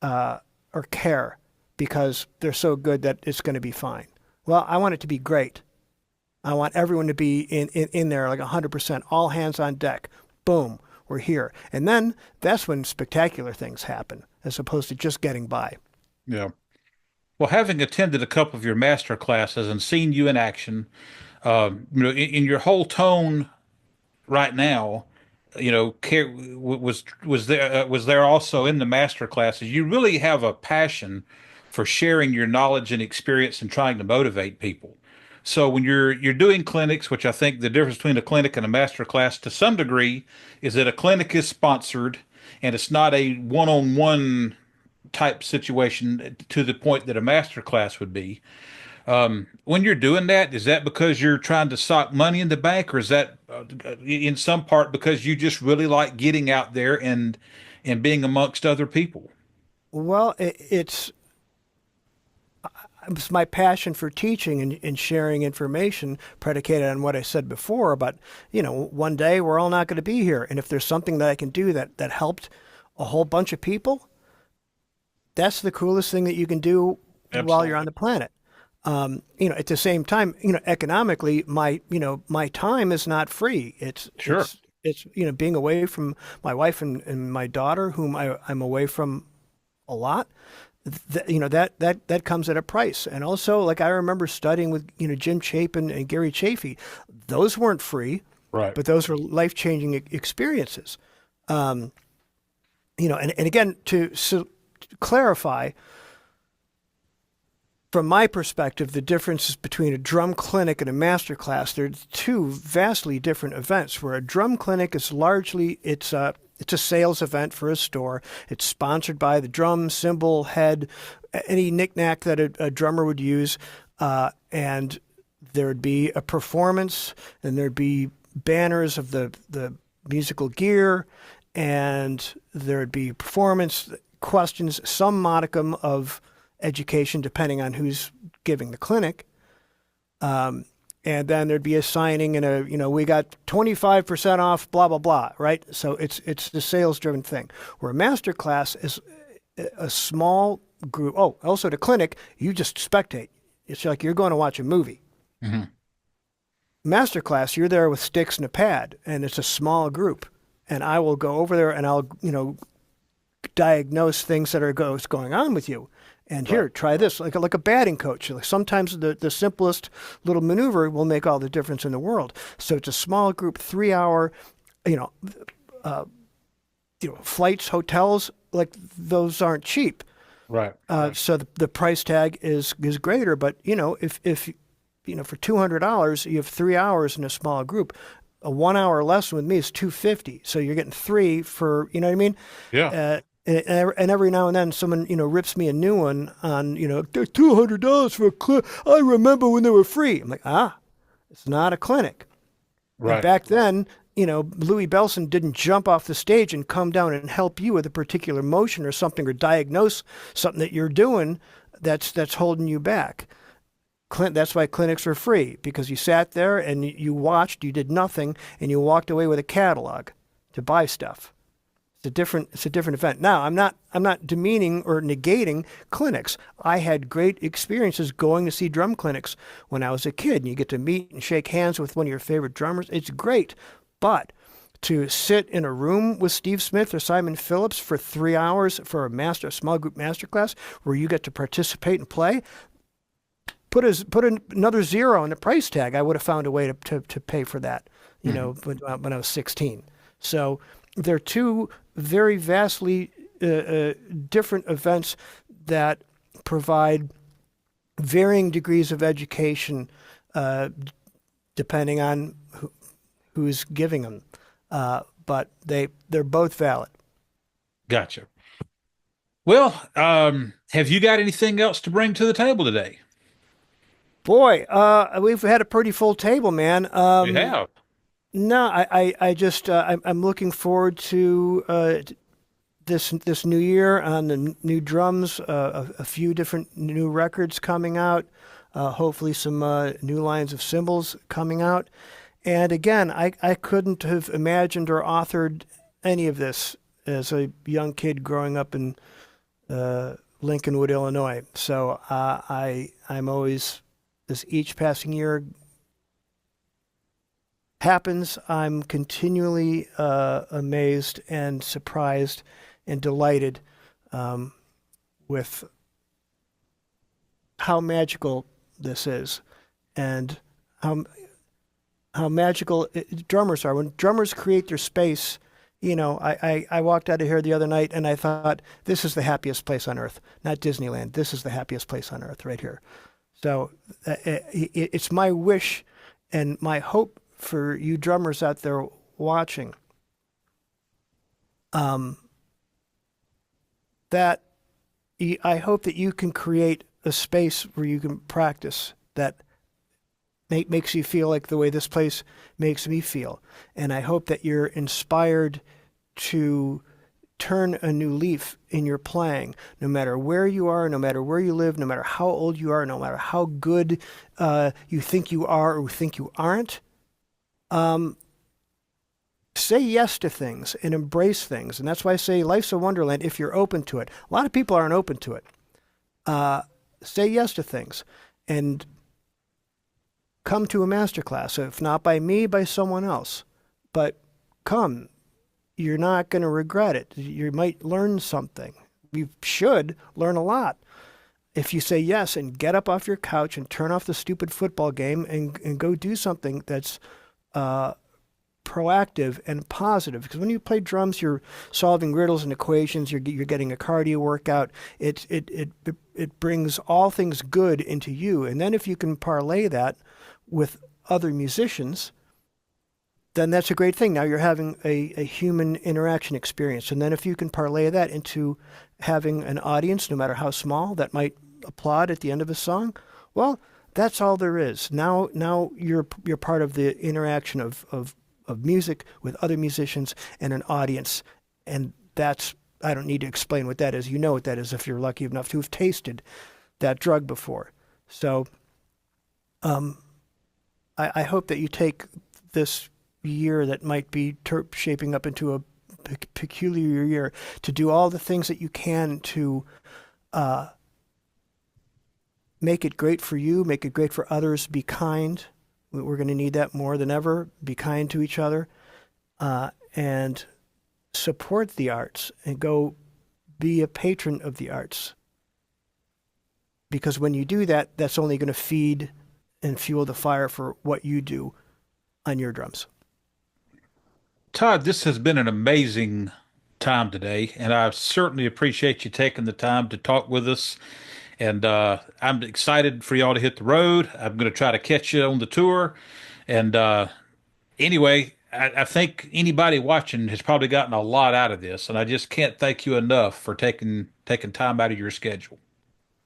or care because they're so good that it's going to be fine. Well, I want it to be great. I want everyone to be in there like 100%, all hands on deck. Boom, we're here. And then that's when spectacular things happen, as opposed to just getting by. Yeah. Well, having attended a couple of your master classes and seen you in action, in your whole tone right now, was there also in the master classes. You really have a passion for sharing your knowledge and experience and trying to motivate people. So when you're doing clinics, which I think the difference between a clinic and a master class to some degree is that a clinic is sponsored and it's not a one-on-one type situation to the point that a master class would be. When you're doing that, is that because you're trying to sock money in the bank, or is that in some part because you just really like getting out there and being amongst other people? Well, it's my passion for teaching and sharing information predicated on what I said before. But, one day we're all not going to be here. And if there's something that I can do that helped a whole bunch of people, that's the coolest thing that you can do while you're on Absolutely. the planet. At the same time, economically, my time is not free. It's Sure. it's it's being away from my wife and my daughter, whom I'm away from a lot. That comes at a price. And also, like I remember studying with Jim Chapin and Gary Chafee. Those weren't free, Right. but those were life changing experiences. Um, and again to clarify, from my perspective, the differences between a drum clinic and a master class, they're two vastly different events. Where a drum clinic is largely it's a sales event for a store. It's sponsored by the drum, cymbal, head, any knickknack that a drummer would use, and there'd be a performance, and there'd be banners of the musical gear, and there'd be performance questions, some modicum of education depending on who's giving the clinic. And then there'd be a signing and we got 25% off, blah, blah, blah, right? So it's the sales-driven thing. Where a master class is a small group. Oh, also the clinic, you just spectate. It's like you're going to watch a movie. Mm-hmm. Master class, you're there with sticks and a pad, and it's a small group. And I will go over there and I'll, diagnose things that are going on with you. And here, try this, like a batting coach. Like sometimes the simplest little maneuver will make all the difference in the world. So it's a small group, 3-hour, flights, hotels, like those aren't cheap. Right. So the price tag is greater. But if for $200 you have 3 hours in a small group, a 1 hour lesson with me is $250. So you're getting 3 for, you know what I mean? Yeah. And every now and then someone, rips me a new one on, they're $200 for a clinic. I remember when they were free. I'm like, it's not a clinic. Right. And back then, Louis Belson didn't jump off the stage and come down and help you with a particular motion or something, or diagnose something that you're doing that's holding you back. That's why clinics are free, because you sat there and you watched, you did nothing, and you walked away with a catalog to buy stuff. It's a different event. Now, I'm not demeaning or negating clinics. I had great experiences going to see drum clinics when I was a kid, and you get to meet and shake hands with one of your favorite drummers. It's great. But to sit in a room with Steve Smith or Simon Phillips for 3 hours for a small group masterclass where you get to participate and play, put another zero on the price tag. I would have found a way to pay for that, when I was 16. So they're two very vastly different events that provide varying degrees of education depending on who's giving them. But they're both valid. Gotcha. Well, have you got anything else to bring to the table today? Boy, we've had a pretty full table, man. We have. No, I'm looking forward to this new year on the new drums. A few different new records coming out. Hopefully, some new lines of cymbals coming out. And again, I couldn't have imagined or authored any of this as a young kid growing up in Lincolnwood, Illinois. So I'm always, as each passing year happens, I'm continually amazed and surprised and delighted with how magical this is, and how magical drummers are. When drummers create their space, I walked out of here the other night and I thought, this is the happiest place on earth. Not Disneyland. This is the happiest place on earth right here. So it's my wish and my hope for you drummers out there watching, that I hope that you can create a space where you can practice that makes you feel like the way this place makes me feel. And I hope that you're inspired to turn a new leaf in your playing, no matter where you are, no matter where you live, no matter how old you are, no matter how good you think you are or think you aren't. Say yes to things and embrace things. And that's why I say life's a wonderland if you're open to it. A lot of people aren't open to it. Say yes to things and come to a masterclass. If not by me, by someone else. But come. You're not going to regret it. You might learn something. You should learn a lot. If you say yes and get up off your couch and turn off the stupid football game and go do something that's proactive and positive, because when you play drums, you're solving riddles and equations. You're getting a cardio workout. It brings all things good into you, and then if you can parlay that with other musicians, then that's a great thing. Now you're having a human interaction experience, and then if you can parlay that into having an audience, no matter how small, that might applaud at the end of a song, well, that's all there is. Now you're part of the interaction of music with other musicians and an audience. And that's, I don't need to explain what that is. You know what that is if you're lucky enough to have tasted that drug before. So I hope that you take this year that might be shaping up into a peculiar year to do all the things that you can to make it great for you, make it great for others, be kind. We're going to need that more than ever. Be kind to each other, and support the arts, and go be a patron of the arts. Because when you do that, that's only going to feed and fuel the fire for what you do on your drums. Todd, this has been an amazing time today, and I certainly appreciate you taking the time to talk with us. And I'm excited for y'all to hit the road. I'm going to try to catch you on the tour. And anyway, I think anybody watching has probably gotten a lot out of this, and I just can't thank you enough for taking time out of your schedule.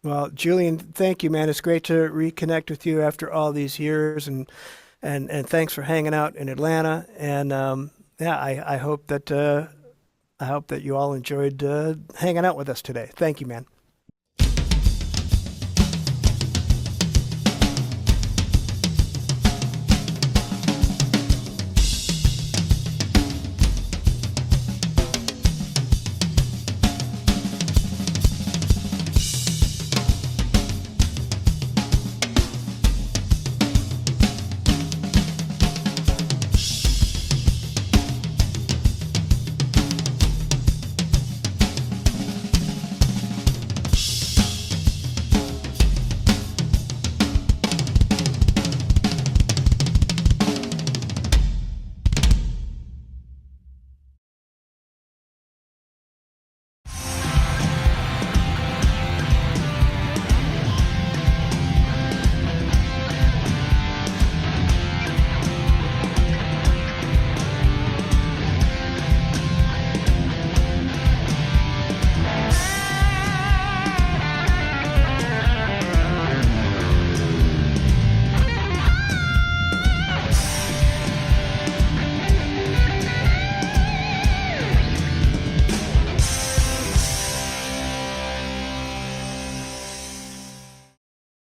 Well, Julian, thank you, man. It's great to reconnect with you after all these years, and thanks for hanging out in Atlanta. And yeah, I hope that you all enjoyed hanging out with us today. Thank you, man.